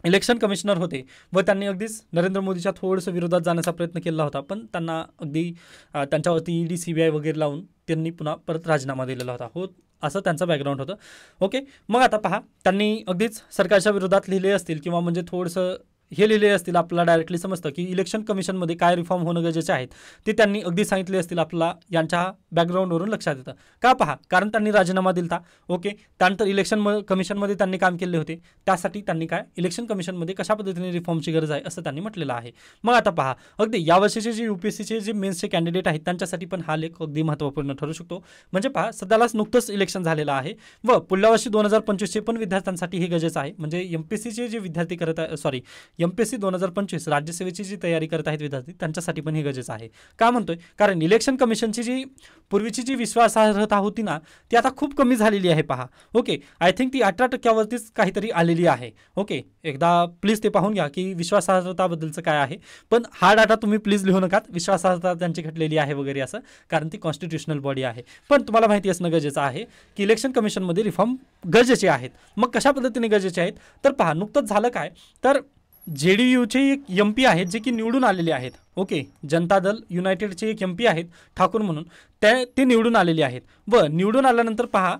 इलेक्शन कमिशनर होते व त्यांनी अगदीच नरेंद्र मोदीच्या थोडंसं विरोधात जाण्याचा प्रयत्न केला होता, पण त्यांना अगदी त्यांच्यावरती ED CBI वगैरे लावून त्यांनी पुन्हा परत राजीनामा दिलेला होता. असं त्यांचं बॅकग्राऊंड होतं. ओके, मग आता पहा, त्यांनी अगदीच सरकारच्या विरोधात लिहिले असतील किंवा म्हणजे थोडंसं हे लिहिले असतील, आपल्याला डायरेक्टली समजतं की इलेक्शन कमिशनमध्ये काय रिफॉर्म होणं गरजेचे आहेत ते त्यांनी अगदी सांगितले असतील. आपल्याला यांच्या बॅकग्राऊंडवरून लक्षात येतं का. पहा, कारण त्यांनी राजीनामा दिला. ओके, त्यानंतर इलेक्शन कमिशनमध्ये त्यांनी काम केले होते, त्यासाठी त्यांनी काय इलेक्शन कमिशनमध्ये कशा पद्धतीने रिफॉर्मची गरज आहे असं त्यांनी म्हटलेलं आहे. मग आता पहा, अगदी यावर्षीचे जे UPSCचे जे मेन्सचे कॅन्डिडेट आहेत त्यांच्यासाठी पण हा लेख अगदी महत्त्वपूर्ण ठरू शकतो. म्हणजे पहा, सध्यालाच नुकतंच इलेक्शन झालेलं आहे व पुढल्या वर्षी 2025चे पण विद्यार्थ्यांसाठी हे गरजेचं आहे. म्हणजे MPSCचे जे विद्यार्थी करत आहे MPSC 2025 राज्यसेवेची जी तयारी करत आहेत विद्यार्थी त्यांच्यासाठी पण हे गरजेचं आहे. का म्हणतोय? कारण इलेक्शन कमिशनची जी पूर्वीची जी विश्वासार्हता होती ना ती आता खूप कमी झालेली आहे पहा. ओके, आय थिंक ती 18% काहीतरी आलेली आहे. ओके, एकदा प्लीज ते पाहून घ्या की विश्वासार्हताबद्दलचं काय आहे. पण हा डाटा तुम्ही प्लीज लिहू नका विश्वासार्हता त्यांची घटलेली आहे वगैरे असं, कारण ती कॉन्स्टिट्युशनल बॉडी आहे. पण तुम्हाला माहिती असणं गरजेचं आहे की इलेक्शन कमिशनमध्ये रिफॉर्म गरजेचे आहेत. मग कशा पद्धतीने गरजेचे आहेत तर पहा, नुकतंच झालं काय तर JDUचे एक MP आहेत जे की निवडून आलेले आहेत. ओके, जनता दल युनायटेडचे एक MP आहेत ठाकूर म्हणून, ते निवडून आलेले आहेत. व निवडून आल्यानंतर पहा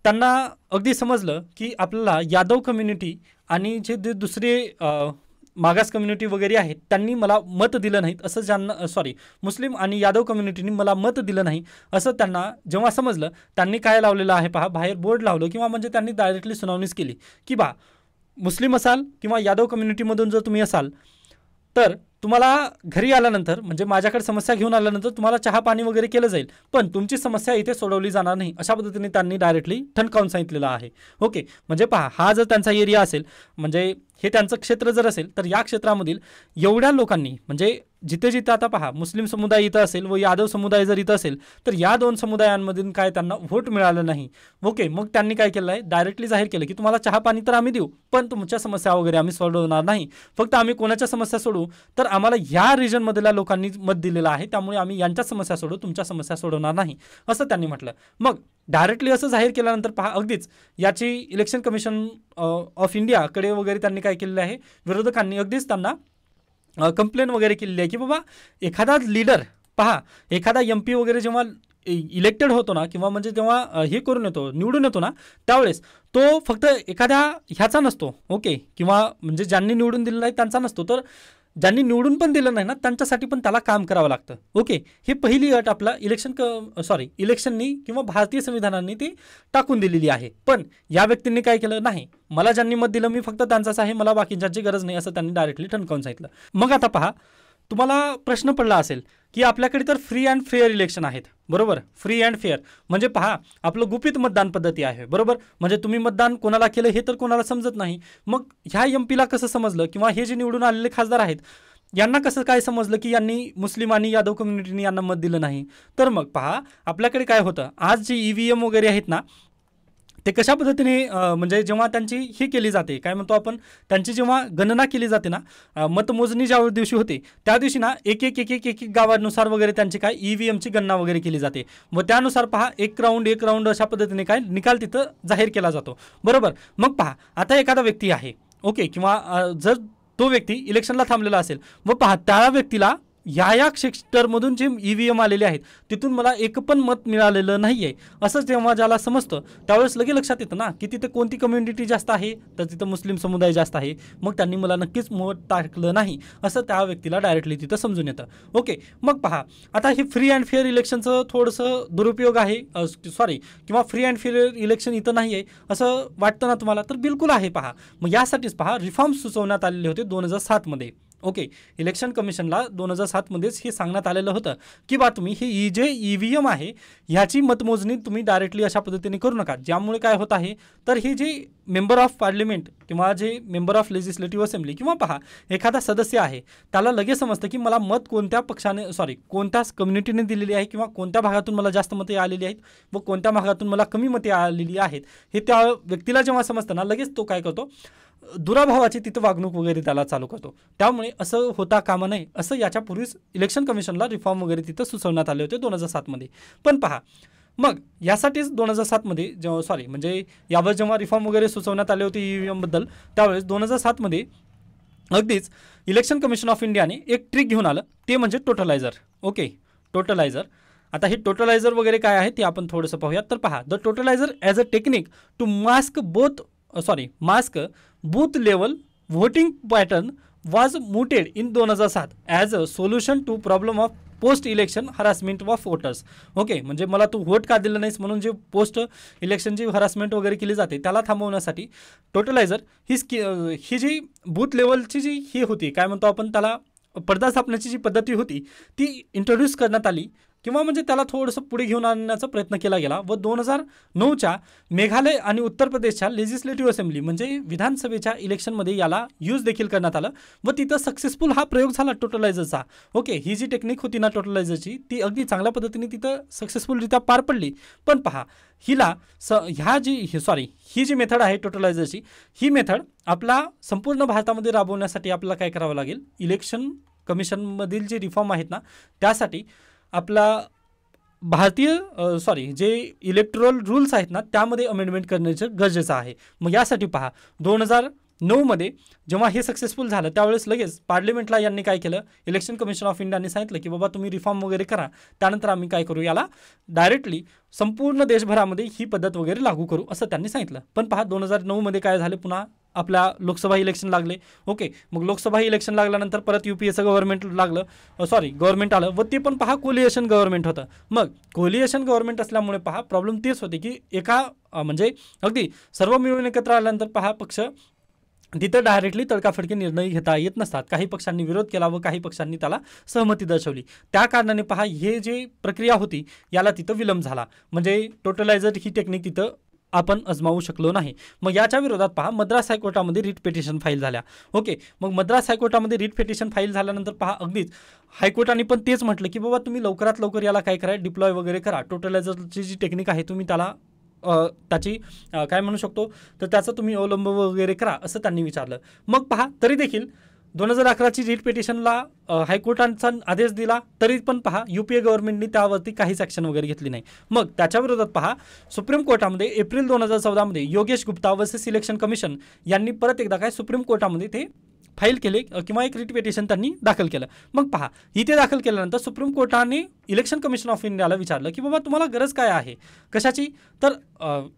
त्यांना अगदी समजलं की आपल्याला यादव कम्युनिटी आणि जे दुसरे मागास कम्युनिटी वगैरे आहेत त्यांनी मला मत दिलं नाहीत असं, ज्यांना मुस्लिम आणि यादव कम्युनिटीनी मला मत दिलं नाही असं त्यांना जेव्हा समजलं, त्यांनी काय लावलेलं आहे पहा, बाहेर बोर्ड लावलं किंवा म्हणजे त्यांनी डायरेक्टली सुनावणीच केली की बा मुस्लिम असाल किंवा यादव कम्युनिटीमधून जर तुम्ही असाल तर तुम्हाला घरी आल्यानंतर म्हणजे माझ्याकडे समस्या घेऊन आल्यानंतर तुम्हाला चहा पाणी वगैरे केलं जाईल, पण तुमची समस्या इथे सोडवली जाणार नाही अशा पद्धतीने त्यांनी डायरेक्टली ठणकावून सांगितलेलं आहे. ओके, म्हणजे पहा हा जर त्यांचा एरिया असेल, म्हणजे हे त्यांचं क्षेत्र जर असेल तर या क्षेत्रामधील एवढ्या लोकांनी म्हणजे जिथे जिथे आता पहा मुस्लिम समुदाय इथं असेल व यादव समुदाय जर इथं असेल तर या दोन समुदायांमधून काय त्यांना व्होट मिळालं नाही. ओके, मग त्यांनी काय केलं आहे, डायरेक्टली जाहीर केलं की तुम्हाला चहा पाणी तर आम्ही देऊ पण तुमच्या समस्या वगैरे आम्ही सोडवणार नाही. फक्त आम्ही कोणाच्या समस्या सोडवू तर आम्हाला ह्या रिजनमधल्या लोकांनी मत दिलेलं आहे त्यामुळे आम्ही यांच्या समस्या सोडवू, तुमच्या समस्या सोडवणार नाही असं त्यांनी म्हटलं. मग डायरेक्टली असं जाहीर केल्यानंतर पहा अगदीच याची इलेक्शन कमिशन ऑफ इंडियाकडे वगैरे त्यांनी काय केलेलं आहे, विरोधकांनी अगदीच त्यांना कंप्लेन वगैरे केलेली आहे की बाबा एखादा लीडर पहा, एखादा MP वगैरे जेव्हा इलेक्टेड होतो ना किंवा म्हणजे जेव्हा हे करून येतो निवडून येतो ना त्यावेळेस तो फक्त एखाद्या ह्याचा नसतो. ओके, किंवा म्हणजे ज्यांनी निवडून दिलेलं आहे त्यांचा नसतो, तर ज्यांनी निवडून पण दिलं नाही ना त्यांच्यासाठी पण त्याला काम करावं लागतं. ओके, ही पहिली अट आपला इलेक्शननी किंवा भारतीय संविधानाने ती टाकून दिलेली आहे. पण या व्यक्तींनी काय केलं, नाही मला ज्यांनी मत दिलं मी फक्त त्यांचाच आहे, मला बाकीच्यांची गरज नाही असं त्यांनी डायरेक्टली ठणकावून सांगितलं. मग आता पहा तुम्हाला प्रश्न पडला असेल की आपल्याकडे तर फ्री अँड फेअर इलेक्शन आहेत, बरोबर. फ्री अँड फेअर म्हणजे पहा आपलं गुपित मतदान पद्धती आहे, बरोबर. म्हणजे तुम्ही मतदान कोणाला केलं हे तर कोणाला समजत नाही. मग ह्या MPला कसं समजलं किंवा हे जे निवडून आलेले खासदार आहेत यांना कसं काय समजलं की यांनी मुस्लिम आणि यादव कम्युनिटीने यांना मत दिलं नाही. तर मग पहा आपल्याकडे काय होतं, आज जे EVM वगैरे आहेत ना ते कशा पद्धतीने म्हणजे जेव्हा त्यांची ही केली जाते काय म्हणतो आपण, त्यांची जेव्हा गणना केली जाते ना, मतमोजणी ज्या दिवशी होते त्या दिवशी ना एक एक गावानुसार वगैरे त्यांची काय EVMची गणना वगैरे केली जाते. व त्यानुसार पहा एक राऊंड अशा पद्धतीने काय निकाल तिथं जाहीर केला जातो, बरोबर. मग पहा आता एखादा व्यक्ती आहे, ओके, किंवा जर तो व्यक्ती इलेक्शनला थांबलेला असेल व पहा त्या व्यक्तीला या सेक्टरमधून जे EVM आलेले आहेत तिथून मला एक पण मत मिळालेलं नाही आहे असं जेव्हा ज्याला समजतं त्यावेळेस लगे लक्षात येतं ना की तिथे कोणती कम्युनिटी जास्त आहे, तर तिथं मुस्लिम समुदाय जास्त आहे, मग त्यांनी मला नक्कीच मत टाकलं नाही असं त्या व्यक्तीला डायरेक्टली तिथं समजून येतं. ओके, मग पहा आता हे फ्री अँड फेअर इलेक्शनचं थोडंसं दुरुपयोग आहे, किंवा फ्री अँड फेअर इलेक्शन इथं नाही आहे असं वाटतं ना तुम्हाला, तर बिलकुल आहे. पहा मग यासाठीच पहा रिफॉर्म्स सुचवण्यात आलेले होते 2007 ओके, इलेक्शन कमिशनला 2007 हे सांगण्यात आलेलं होतं की बा तुम्ही हे जे EVM आहे ह्याची मतमोजणी तुम्ही डायरेक्टली अशा पद्धतीने करू नका, ज्यामुळे काय होत आहे तर हे जे मेंबर ऑफ पार्लिमेंट किंवा जे मेंबर ऑफ लेजिस्लेटिव्ह असेंब्ली किंवा पहा एखादा सदस्य आहे त्याला लगेच समजतं की मला मत कोणत्या पक्षाने कोणत्या कम्युनिटीने दिलेली आहे किंवा कोणत्या भागातून मला जास्त मते आलेली आहेत व कोणत्या भागातून मला कमी मते आलेली आहेत हे त्या व्यक्तीला जेव्हा समजतं ना लगेच तो काय करतो, दुराभावाची तिथं वागणूक वगैरे त्याला चालू करतो. त्यामुळे असं होता कामा नये असं याच्यापूर्वीच इलेक्शन कमिशनला रिफॉर्म वगैरे तिथं सुचवण्यात आले होते 2007 पण पहा मग यासाठीच 2007 म्हणजे यावर जेव्हा रिफॉर्म वगैरे सुचवण्यात आले होते EVM बद्दल त्यावेळेस 2007 अगदीच इलेक्शन कमिशन ऑफ इंडियाने एक ट्रिक घेऊन आलं, ते म्हणजे टोटलायझर. ओके, टोटलायझर. आता हे टोटलायझर वगैरे काय आहे ते आपण थोडंसं पाहूयात. तर पहा the totaliser as a technique to mask booth level voting pattern was mooted in 2007 as a solution to problem of post election harassment of voters. Okay, म्हणजे मला तू व्होट का दिलं नाहीस म्हणून जे पोस्ट इलेक्शनची हरासमेंट वगैरे केली जाते त्याला थांबवण्यासाठी टोटलायझर ही जी बूथ लेवलची जी ही होती काय म्हणतो आपण त्याला पडदा स्थापण्याची जी पद्धती होती ती इंट्रोड्यूस करण्यात आली किंवा म्हणजे त्याला थोडंसं पुढे घेऊन आणण्याचा प्रयत्न केला गेला व 2009च्या मेघालय आणि उत्तर प्रदेशच्या लेजिस्लेटिव्ह असेंब्ली म्हणजे विधानसभेच्या इलेक्शनमध्ये याला यूज देखील करण्यात आलं व तिथं सक्सेसफुल हा प्रयोग झाला टोटलायझरचा. ओके, ही जी टेक्निक होती ना टोटलायझरची ती अगदी चांगल्या पद्धतीने तिथं सक्सेसफुलरित्या पार पडली. पण पहा हिला ही जी मेथड आहे टोटलायझरची, ही मेथड आपला संपूर्ण भारतामध्ये राबवण्यासाठी आपल्याला काय करावं लागेल, इलेक्शन कमिशनमधील जे रिफॉर्म आहेत ना त्यासाठी आपला जे इलेक्टोरल रूल्स आहेत ना त्यामध्ये अमेंडमेंट करण्याचं गरजेचं आहे. मग यासाठी पहा 2009मध्ये जेव्हा हे सक्सेसफुल झालं त्यावेळेस लगेच पार्लिमेंटला यांनी काय केलं, इलेक्शन कमिशन ऑफ इंडियाने सांगितलं की बाबा तुम्ही रिफॉर्म वगैरे करा, त्यानंतर आम्ही काय करू, याला डायरेक्टली संपूर्ण देशभरामध्ये ही पद्धत वगैरे लागू करू असं त्यांनी सांगितलं. पण पहा 2009मध्ये काय झाले, पुन्हा आपल्या लोकसभा इलेक्शन लागले. ओके, मग लोकसभा इलेक्शन लागल्यानंतर परत UPAचं गव्हर्नमेंट आलं व ते पण पहा कोलिएशन गव्हर्नमेंट होतं. मग कोलिएशन गव्हर्नमेंट असल्यामुळे पहा प्रॉब्लेम तेच होते की म्हणजे अगदी सर्व मिळून एकत्र आल्यानंतर पहा पक्ष तिथं डायरेक्टली तडकाफडकी निर्णय घेता येत नसतात. काही पक्षांनी विरोध केला व काही पक्षांनी त्याला सहमती दर्शवली. त्या कारणाने पहा हे जे प्रक्रिया होती याला तिथं विलंब झाला. म्हणजे टोटलायझर ही टेक्निक तिथं आपण अजमावू शकलो नाही. मग याच्या विरोधात पहा मद्रास हायकोर्टामध्ये रिट पिटिशन फाईल झाल्या. ओके, मग मद्रास हायकोर्टामध्ये रिट पिटिशन फाईल झाल्यानंतर पहा अगदीच हायकोर्टाने पण तेच म्हटलं की बाबा तुम्ही लवकरात लवकर याला काय करा, डिप्लॉय वगैरे करा. टोटलायझरची जी टेक्निक आहे तुम्ही त्याला त्याची काय म्हणू शकतो तर त्याचा तुम्ही अवलंब वगैरे करा असं त्यांनी विचारलं. मग पहा तरी देखील 2011ची रिट पिटिशनला हायकोर्टाचा आदेश दिला तरी पण पहा UPA गव्हर्नमेंटनी त्यावरती काहीच ॲक्शन वगैरे घेतली नाही. मग त्याच्या विरोधात पहा सुप्रीम कोर्टामध्ये एप्रिल 2014मध्ये Yogesh Gupta versus election commission यांनी परत एकदा काय सुप्रीम कोर्टामध्ये ते फाईल केले किंवा एक रिट पिटिशन त्यांनी दाखल केलं. मग पहा इथे दाखल केल्यानंतर सुप्रीम कोर्टाने इलेक्शन कमिशन ऑफ इंडियाला विचारलं की बाबा तुम्हाला गरज काय आहे कशाची, तर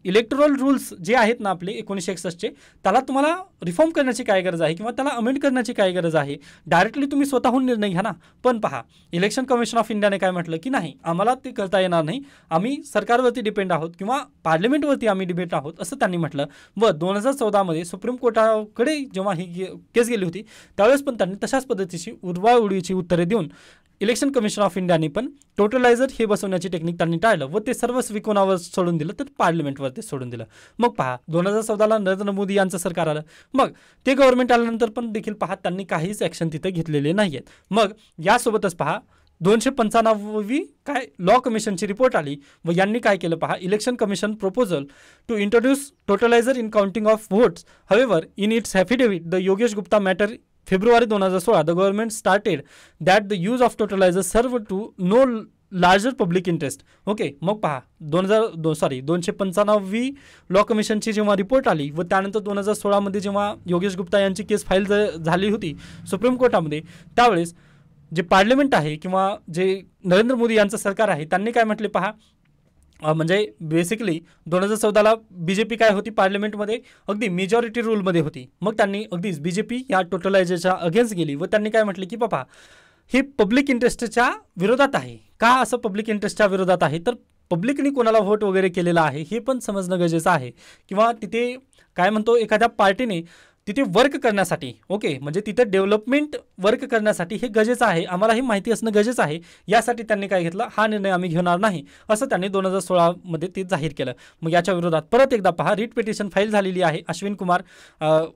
इलेक्टोरल रूल्स जे आहेत ना आपले 1961चे त्याला तुम्हाला रिफॉर्म करण्याची काय गरज आहे किंवा त्याला अमेंड करण्याची काय गरज आहे, डायरेक्टली तुम्ही स्वतःहून निर्णय घ्या ना. पण पहा इलेक्शन कमिशन ऑफ इंडियाने काय म्हटलं की नाही आम्हाला ते करता येणार नाही, आम्ही सरकारवरती डिपेंड आहोत किंवा पार्लिमेंटवरती आम्ही डिपेंड आहोत असं त्यांनी म्हटलं. व 2014मध्ये सुप्रीम कोर्टाकडे जेव्हा ही केस गेली होती त्यावेळेस पण त्यांनी तशाच पद्धतीची उडवाउडीची उत्तरे देऊन इलेक्शन कमिशन ऑफ इंडियाने पण टोटलायझर हे बसवण्याची टेक्निक त्यांनी टाळलं व ते सर्वच विकोनावर सोडून दिलं, तर पार्लिमेंटवरती सोडून दिलं. मग पहा 2014ला नरेंद्र मोदी यांचं सरकार आलं. मग ते गव्हर्नमेंट आल्यानंतर पण देखील पहा त्यांनी काहीच ॲक्शन तिथे घेतलेले नाही आहेत. मग यासोबतच पहा 295वी काय लॉ कमिशनची रिपोर्ट आली व यांनी काय केलं पहा, election commission proposal to introduce totaliser in counting of votes. However in its affidavit the Yogesh Gupta matter February 2016 the government stated that the use of totalizer served to no larger public interest. Okay, मग पहा 295वी लॉ कमिशनची जेव्हा रिपोर्ट आली व त्यानंतर 2016मध्ये जेव्हा योगेश गुप्ता यांची केस फाईल झाली होती सुप्रीम कोर्टामध्ये त्यावेळेस जे पार्लिमेंट आहे किंवा जे नरेंद्र मोदी यांचं सरकार आहे त्यांनी काय म्हटले पहा, म्हणजे बेसिकली 2014ला BJP काय होती पार्लिमेंटमध्ये अगदी मेजॉरिटी रूलमध्ये होती. मग त्यांनी अगदीच BJP या टोटलायझरच्या अगेन्स्ट गेली व त्यांनी काय म्हटले की बाबा हे पब्लिक इंटरेस्टच्या विरोधात आहे. का असं पब्लिक इंटरेस्टच्या विरोधात आहे, तर पब्लिकनी कोणाला व्होट वगैरे केलेला आहे हे पण समजणं गरजेचं आहे किंवा तिथे काय म्हणतो एखाद्या पार्टीने तिथे वर्क करण्यासाठी, ओके म्हणजे तिथे डेव्हलपमेंट वर्क करण्यासाठी हे गरजेचं आहे, आम्हाला ही माहिती असणं गरजेचं आहे. यासाठी त्यांनी काय घेतलं, हा निर्णय आम्ही घेणार नाही असं त्यांनी 2016मध्ये ते जाहीर केलं. मग याच्या विरोधात परत एकदा पहा रिट पिटिशन फाईल झालेली आहे. Ashwin Kumar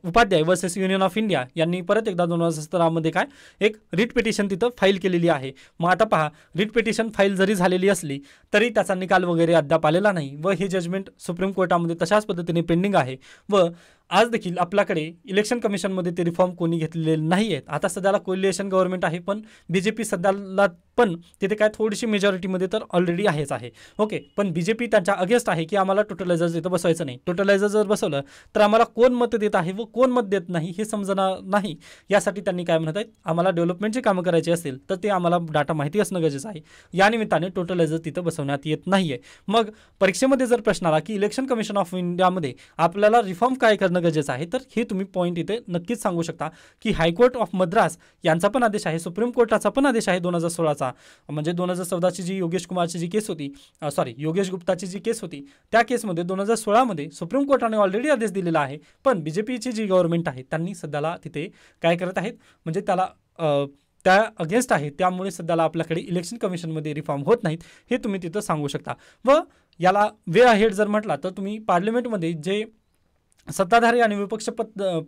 Upadhyay versus Union of India यांनी परत एकदा 2017मध्ये काय एक रिट पिटिशन तिथं फाईल केलेली आहे. मग आता पहा रिट पिटिशन फाईल जरी झालेली असली तरी त्याचा निकाल वगैरे अद्याप आलेला नाही व हे जजमेंट सुप्रीम कोर्टामध्ये तशाच पद्धतीने पेंडिंग आहे व आज देखील आपल्याकडे इलेक्शन कमिशनमध्ये ते रिफॉर्म कोणी घेतलेले नाही आहेत. आता सध्याला कोलिएशन गव्हर्नमेंट आहे पण BJP सध्याला पण तिथे काय थोडीशी मेजॉरिटीमध्ये तर ऑलरेडी आहेच आहे. ओके, पण BJP त्यांच्या अगेन्स्ट आहे की आम्हाला टोटलायझर इथं बसवायचं नाही. टोटलायझर जर बसवलं तर आम्हाला कोण मत देत आहे व कोण मत देत नाही हे समजणार नाही. यासाठी त्यांनी काय म्हणत आहेत, आम्हाला डेव्हलपमेंटची कामं करायची असेल तर ते आम्हाला डाटा माहिती असणं गरजेचं आहे. या निमित्ताने टोटलायझर तिथं बसवण्यात येत नाही आहे. मग परीक्षेमध्ये जर प्रश्न आला की इलेक्शन कमिशन ऑफ इंडियामध्ये आपल्याला रिफॉर्म काय करणं गरजेचं आहे, तर हे तुम्ही पॉईंट इथे नक्कीच सांगू शकता की हायकोर्ट ऑफ मद्रास यांचा पण आदेश आहे, सुप्रीम कोर्टाचा पण आदेश आहे 2016चा. म्हणजे 2014ची जी योगेश कुमारची जी केस होती, योगेश गुप्ताची जी केस होती त्या केसमध्ये 2016मध्ये सुप्रीम कोर्टाने ऑलरेडी आदेश दिलेला आहे. पण BJPची जी गव्हर्नमेंट आहे त्यांनी सध्याला तिथे काय करत आहेत, म्हणजे त्याला त्या अगेन्स्ट आहे, त्यामुळे सध्याला आपल्याकडे इलेक्शन कमिशनमध्ये रिफॉर्म होत नाहीत, हे तुम्ही तिथं सांगू शकता. व याला वे अहेड जर म्हटला तर तुम्ही पार्लमेंटमध्ये जे सत्ताधारी आणि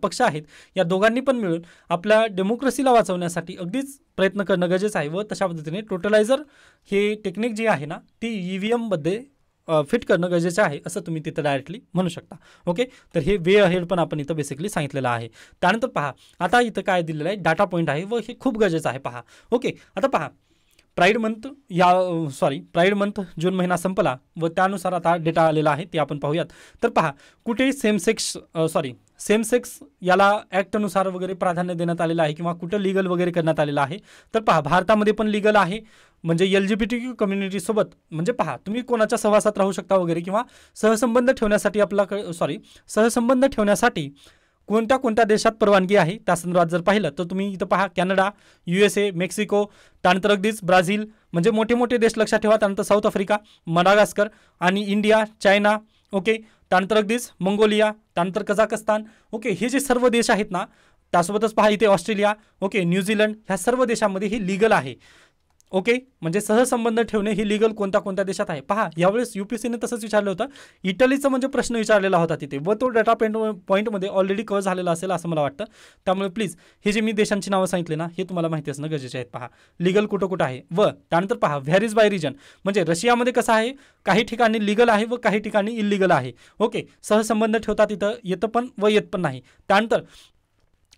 पक्ष आहेत या दोघांनी पण मिळून आपल्या डेमोक्रेसीला वाचवण्यासाठी अगदीच प्रयत्न करणं गरजेचं आहे. व तशा पद्धतीने टोटलायझर हे टेक्निक जी आहे ना ती EVM मध्ये फिट करणं गरजेचं आहे, असं तुम्ही तिथं डायरेक्टली म्हणू शकता. ओके, तर हे वे अहेड पण आपण इथं बेसिकली सांगितलेलं आहे. त्यानंतर पहा, आता इथं काय दिलेलं आहे, डाटा पॉईंट आहे व हे खूप गरजेचं आहे. पहा, ओके, आता पहा, प्राईड मंथ जून महिना संपला व त्यानुसार आता डेटा आलेला आहे ते आपण पाहूयात. तर पहा, कुठे सेम सेक्स याला ॲक्टनुसार वगैरे प्राधान्य देण्यात आलेलं आहे किंवा कुठं लीगल वगैरे करण्यात आलेलं आहे. तर पहा, भारतामध्ये पण लीगल आहे, म्हणजे LGBT कम्युनिटीसोबत, म्हणजे पहा तुम्ही कोणाच्या सहवासात राहू शकता वगैरे किंवा सहसंबंध ठेवण्यासाठी कोणत्या कोणत्या देशात परवानगी आहे त्या संदर्भात जर पाहिलं तर तुम्ही इथं पहा, कॅनडा, USA, मेक्सिको, त्यानंतर अगदीच ब्राझील, म्हणजे मोठे मोठे देश लक्षात ठेवा. त्यानंतर साऊथ आफ्रिका, मडागास्कर आणि इंडिया, चायना, ओके, त्यानंतर अगदीच मंगोलिया, त्यानंतर कझाकस्तान, ओके, हे जे सर्व देश आहेत ना, त्यासोबतच पहा इथे ऑस्ट्रेलिया, ओके, न्यूझीलंड, ह्या सर्व देशांमध्ये हे लीगल आहे. ओके, म्हणजे सहसंबंध ठेवणे हे लीगल कोणत्या कोणत्या देशात आहे. पहा, यावेळेस UPSCने तसंच विचारलं होतं, इटलीचं म्हणजे प्रश्न विचारलेला होता तिथे व तो डाटा पॉईंटमध्ये ऑलरेडी कव्हर झालेला असेल असं मला वाटतं. त्यामुळे प्लीज हे जे मी देशांची नावं सांगितले ना हे तुम्हाला माहिती असणं गरजेचे आहेत. पहा, लीगल कुठं कुठं आहे. व त्यानंतर पहा, व्हॅरीज बाय रिजन, म्हणजे रशियामध्ये कसं आहे, काही ठिकाणी लीगल आहे व काही ठिकाणी इल्लीगल आहे. ओके, सहसंबंध ठेवतात तिथं येतं पण व येत पण नाही. त्यानंतर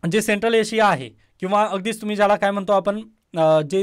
जे सेंट्रल एशिया आहे किंवा अगदीच तुम्ही ज्याला काय म्हणतो आपण जे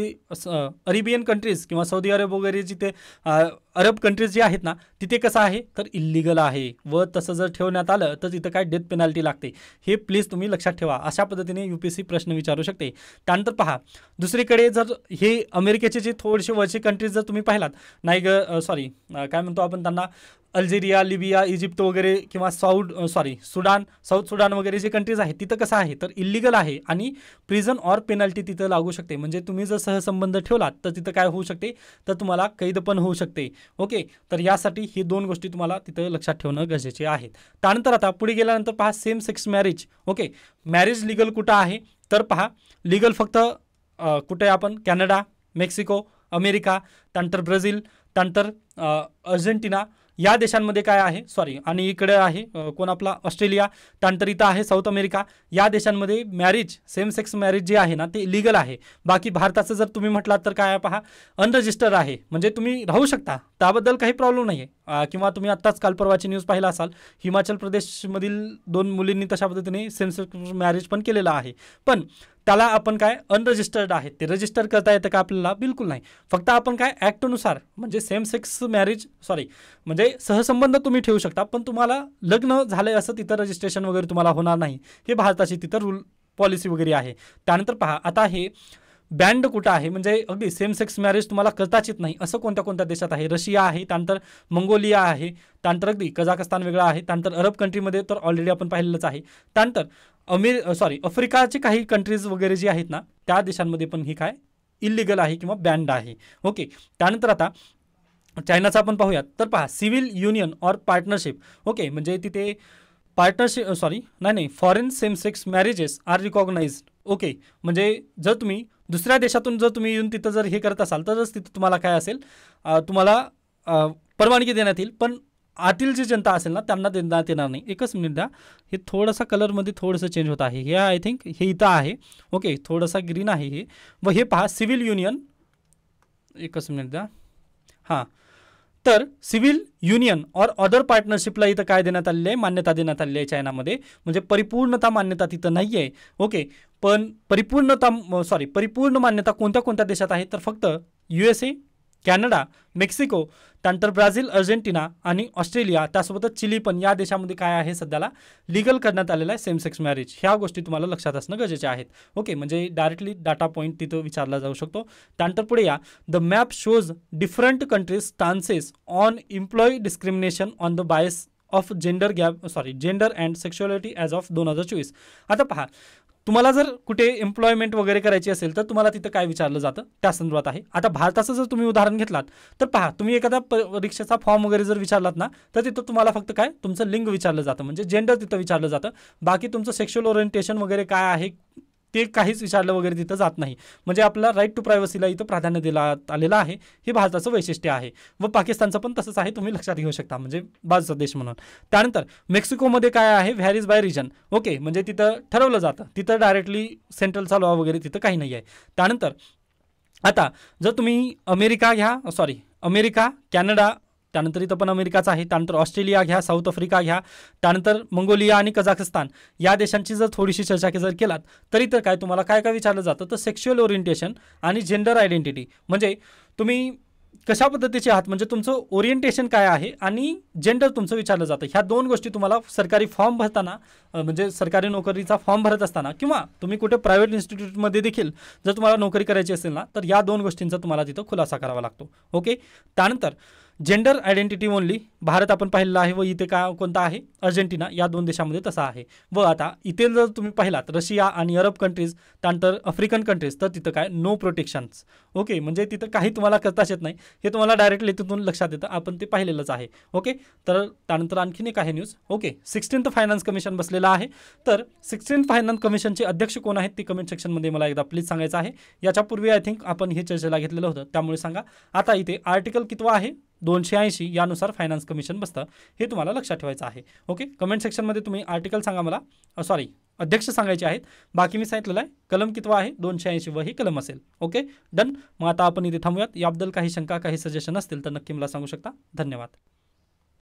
अरेबियन कंट्रीज किंवा सौदी अरब वगैरे जिथे अरब कंट्रीज जे आहेत ना तिथे कसं आहे तर इल्लीगल आहे. व तसं जर ठेवण्यात आलं तर तिथं काय डेथ पेनल्टी लागते, हे प्लीज तुम्ही लक्षात ठेवा. अशा पद्धतीने UPSC प्रश्न विचारू शकते. त्यानंतर पहा, दुसरीकडे जर हे अमेरिकेचे जे थोडेसे वरचे कंट्रीज जर तुम्ही पाहिलात, काय म्हणतो आपण त्यांना, अल्जेरिया, लिबिया, इजिप्त वगैरे किंवा साऊथ सुडान वगैरे जे कंट्रीज आहेत तिथं कसं आहे तर इल्लीगल आहे आणि प्रिझन ऑर पेनल्टी तिथं लागू शकते. म्हणजे तुम्ही जर सहसंबंध ठेवलात तर तिथं काय होऊ शकते तर तुम्हाला कैद पण होऊ शकते. ओके, तर यासाठी ही दोन गोष्टी तुम्हाला तिथं लक्षात ठेवणं गरजेचे आहेत. त्यानंतर आता पुढे गेल्यानंतर पहा, same sex marriage. Okay, marriage legal कुठं आहे तर पहा, लीगल फक्त कुठे आपण कॅनडा, मेक्सिको, अमेरिका, त्यानंतर ब्राझील, त्यानंतर अर्जेंटिना या देशांमध्ये काय आहे आणि इकडे आहे कोण आपला ऑस्ट्रेलिया, त्यानंतर इथं आहे साऊथ अमेरिका. या देशांमध्ये सेम सेक्स मॅरेज जे आहे ना ते लीगल आहे. बाकी भारताचं जर तुम्ही म्हटलात तर काय पहा, अनरजिस्टर्ड आहे, म्हणजे तुम्ही राहू शकता, त्याबद्दल काही प्रॉब्लेम नाही आहे. किंवा तुम्ही आत्ताच काल परवाची न्यूज पाहिला असाल, हिमाचल प्रदेशमधील 2 मुलींनी तशा पद्धतीने सेम सेक्स मॅरेज पण केलेलं आहे, पण त्याला आपण काय अनरजिस्टर्ड आहे, ते रजिस्टर करता येतं का आपल्याला, बिलकुल नाही. फक्त आपण काय ॲक्टनुसार म्हणजे सेम सेक्स मॅरेज म्हणजे सहसंबंध तुम्ही ठेवू शकता, पण तुम्हाला लग्न झालंय असं तिथं रजिस्ट्रेशन वगैरे तुम्हाला होणार नाही. हे भारताची तिथं रूल पॉलिसी वगैरे आहे. त्यानंतर पहा, आता हे बँड कुठं आहे, म्हणजे अगदी सेम सेक्स मॅरेज तुम्हाला करताच येत नाही असं कोणत्या कोणत्या देशात आहे. रशिया आहे, त्यानंतर मंगोलिया आहे, त्यानंतर अगदी कझाकस्तान वेगळा आहे, त्यानंतर अरब कंट्रीमध्ये तर ऑलरेडी आपण पाहिलेलंच आहे. त्यानंतर आफ्रिकाचे काही कंट्रीज वगैरे जे आहेत ना त्या देशांमध्ये पण ही काय इल्लीगल आहे किंवा बँड आहे. ओके, त्यानंतर आता चायनाचा आपण पाहूयात. तर पहा, civil union or partnership. Okay, म्हणजे तिथे foreign same sex marriages are recognised. Okay, म्हणजे जर तुम्ही दुसऱ्या देशातून जर तुम्ही येऊन तिथं जर हे करत असाल तरच तिथं तुम्हाला काय असेल, तुम्हाला परवानगी देण्यात येईल, पण आतील जी जनता असेल ना त्यांना देण्यात येणार नाही. एकच मिनिट द्या, हे थोडंसं कलरमध्ये थोडंसं चेंज होत आहे. हे आय थिंक हे इथं आहे. ओके, थोडंसा ग्रीन आहे हे. व हे पहा, सिव्हिल युनियन, एकच मिनिट द्या, हां, तर सिव्हिल युनियन और अदर पार्टनरशिपला इथं काय देण्यात आलेलं आहे, मान्यता देण्यात आलेली आहे चायनामध्ये. म्हणजे परिपूर्णता मान्यता तिथं नाही आहे. ओके, पण परिपूर्ण मान्यता कोणत्या कोणत्या देशात आहे तर फक्त USA, कॅनडा, मेक्सिको, त्यानंतर ब्राझील, अर्जेंटिना आणि ऑस्ट्रेलिया, त्यासोबतच चिली पण या देशामध्ये काय आहे सध्याला लीगल करण्यात आलेलं आहे सेम सेक्स मॅरेज. ह्या गोष्टी तुम्हाला लक्षात असणं गरजेचे आहेत. ओके, म्हणजे डायरेक्टली डाटा पॉईंट तिथं विचारला जाऊ शकतो. त्यानंतर पुढे या, the map shows different countries stances on employee discrimination on the bias of gender and sexuality as of 2024. आता पहा, तुम्हाला जर कुठे एम्प्लॉयमेंट वगैरे करायची असेल तर तुम्हाला तिथं काय विचारलं जातं त्या संदर्भात आहे. आता भारताचं जर तुम्ही उदाहरण घेतलात तर पहा, तुम्ही एखाद्या परीक्षेचा फॉर्म वगैरे जर विचारलात ना तर तिथं तुम्हाला फक्त काय तुमचं लिंग विचारलं जातं, म्हणजे जेंडर तिथं विचारलं जातं. बाकी तुमचं सेक्शुअल ओरिएंटेशन वगैरे काय आहे ते काहीच विचारलं वगैरे तिथं जात नाही. म्हणजे आपला राईट टू प्रायव्हसीला इथं प्राधान्य देण्यात आलेलं आहे. हे भारताचं वैशिष्ट्य आहे व पाकिस्तानचं पण तसंच आहे, तुम्ही लक्षात घेऊ शकता, म्हणजे बाजूचा देश म्हणून. त्यानंतर मेक्सिकोमध्ये काय आहे, व्हॅरीज बाय रिजन. ओके, म्हणजे तिथं ठरवलं जातं, तिथं डायरेक्टली सेंट्रलचा लॉ वगैरे तिथं काही नाही आहे. त्यानंतर आता जर तुम्ही अमेरिका, कॅनडा, त्यानंतर इथं पण अमेरिकाच आहे. त्यानंतर ऑस्ट्रेलिया घ्या, साऊथ आफ्रिका घ्या, त्यानंतर मंगोलिया आणि कझाकस्तान या देशांची जर थोडीशी चर्चा जर केलात तरी तर काय तुम्हाला काय काय विचारलं जातं, तर सेक्शुअल ओरिएंटेशन आणि जेंडर आयडेंटिटी, म्हणजे तुम्ही कशा पद्धतीचे आहात, म्हणजे तुमचं ओरिएंटेशन काय आहे आणि जेंडर तुमचं विचारलं जातं. ह्या दोन गोष्टी तुम्हाला सरकारी फॉर्म भरताना, म्हणजे सरकारी नोकरीचा फॉर्म भरत असताना किंवा तुम्ही कुठे प्रायव्हेट इन्स्टिट्यूटमध्ये देखील जर तुम्हाला नोकरी करायची असेल ना, तर या दोन गोष्टींचा तुम्हाला तिथं खुलासा करावा लागतो. ओके, त्यानंतर जेंडर आयडेंटिटी ओनली भारत आपण पाहिलेला आहे व इथे कोणता आहे, अर्जेंटिना, या दोन देशामध्ये तसा आहे. व आता इथे जर तुम्ही पाहिलात रशिया आणि अरब कंट्रीज, त्यानंतर आफ्रिकन कंट्रीज, तर तिथं काय नो प्रोटेक्शन्स. ओके, म्हणजे तिथं काही तुम्हाला करताच येत नाही, हे तुम्हाला डायरेक्टली तिथून लक्षात येतं, आपण ते पाहिलेलंच आहे. ओके, तर त्यानंतर आणखीन एक आहे news. Okay, 16th finance commission बसलेलं आहे. तर 16th फायनान्स कमिशनचे अध्यक्ष कोण आहेत ते कमेंट सेक्शनमध्ये मला एकदा प्लीज सांगायचं आहे. याच्यापूर्वी आय थिंक आपण हे चर्चेला घेतलेलं होतं, त्यामुळे सांगा. आता इथे आर्टिकल कितवा आहे, 280 यानुसार फायनान्स कमिशन बसतं, हे तुम्हाला लक्षात ठेवायचं आहे. ओके, कमेंट सेक्शनमध्ये तुम्ही आर्टिकल सांगा मला, अध्यक्ष सांगायचे आहेत. बाकी मी सांगितलेलं आहे कलम कितवा आहे, 280 व हे कलम असेल. Okay, done. मग आता आपण इथे थांबूयात. याबद्दल काही शंका, काही सजेशन असतील तर नक्की मला सांगू शकता. धन्यवाद.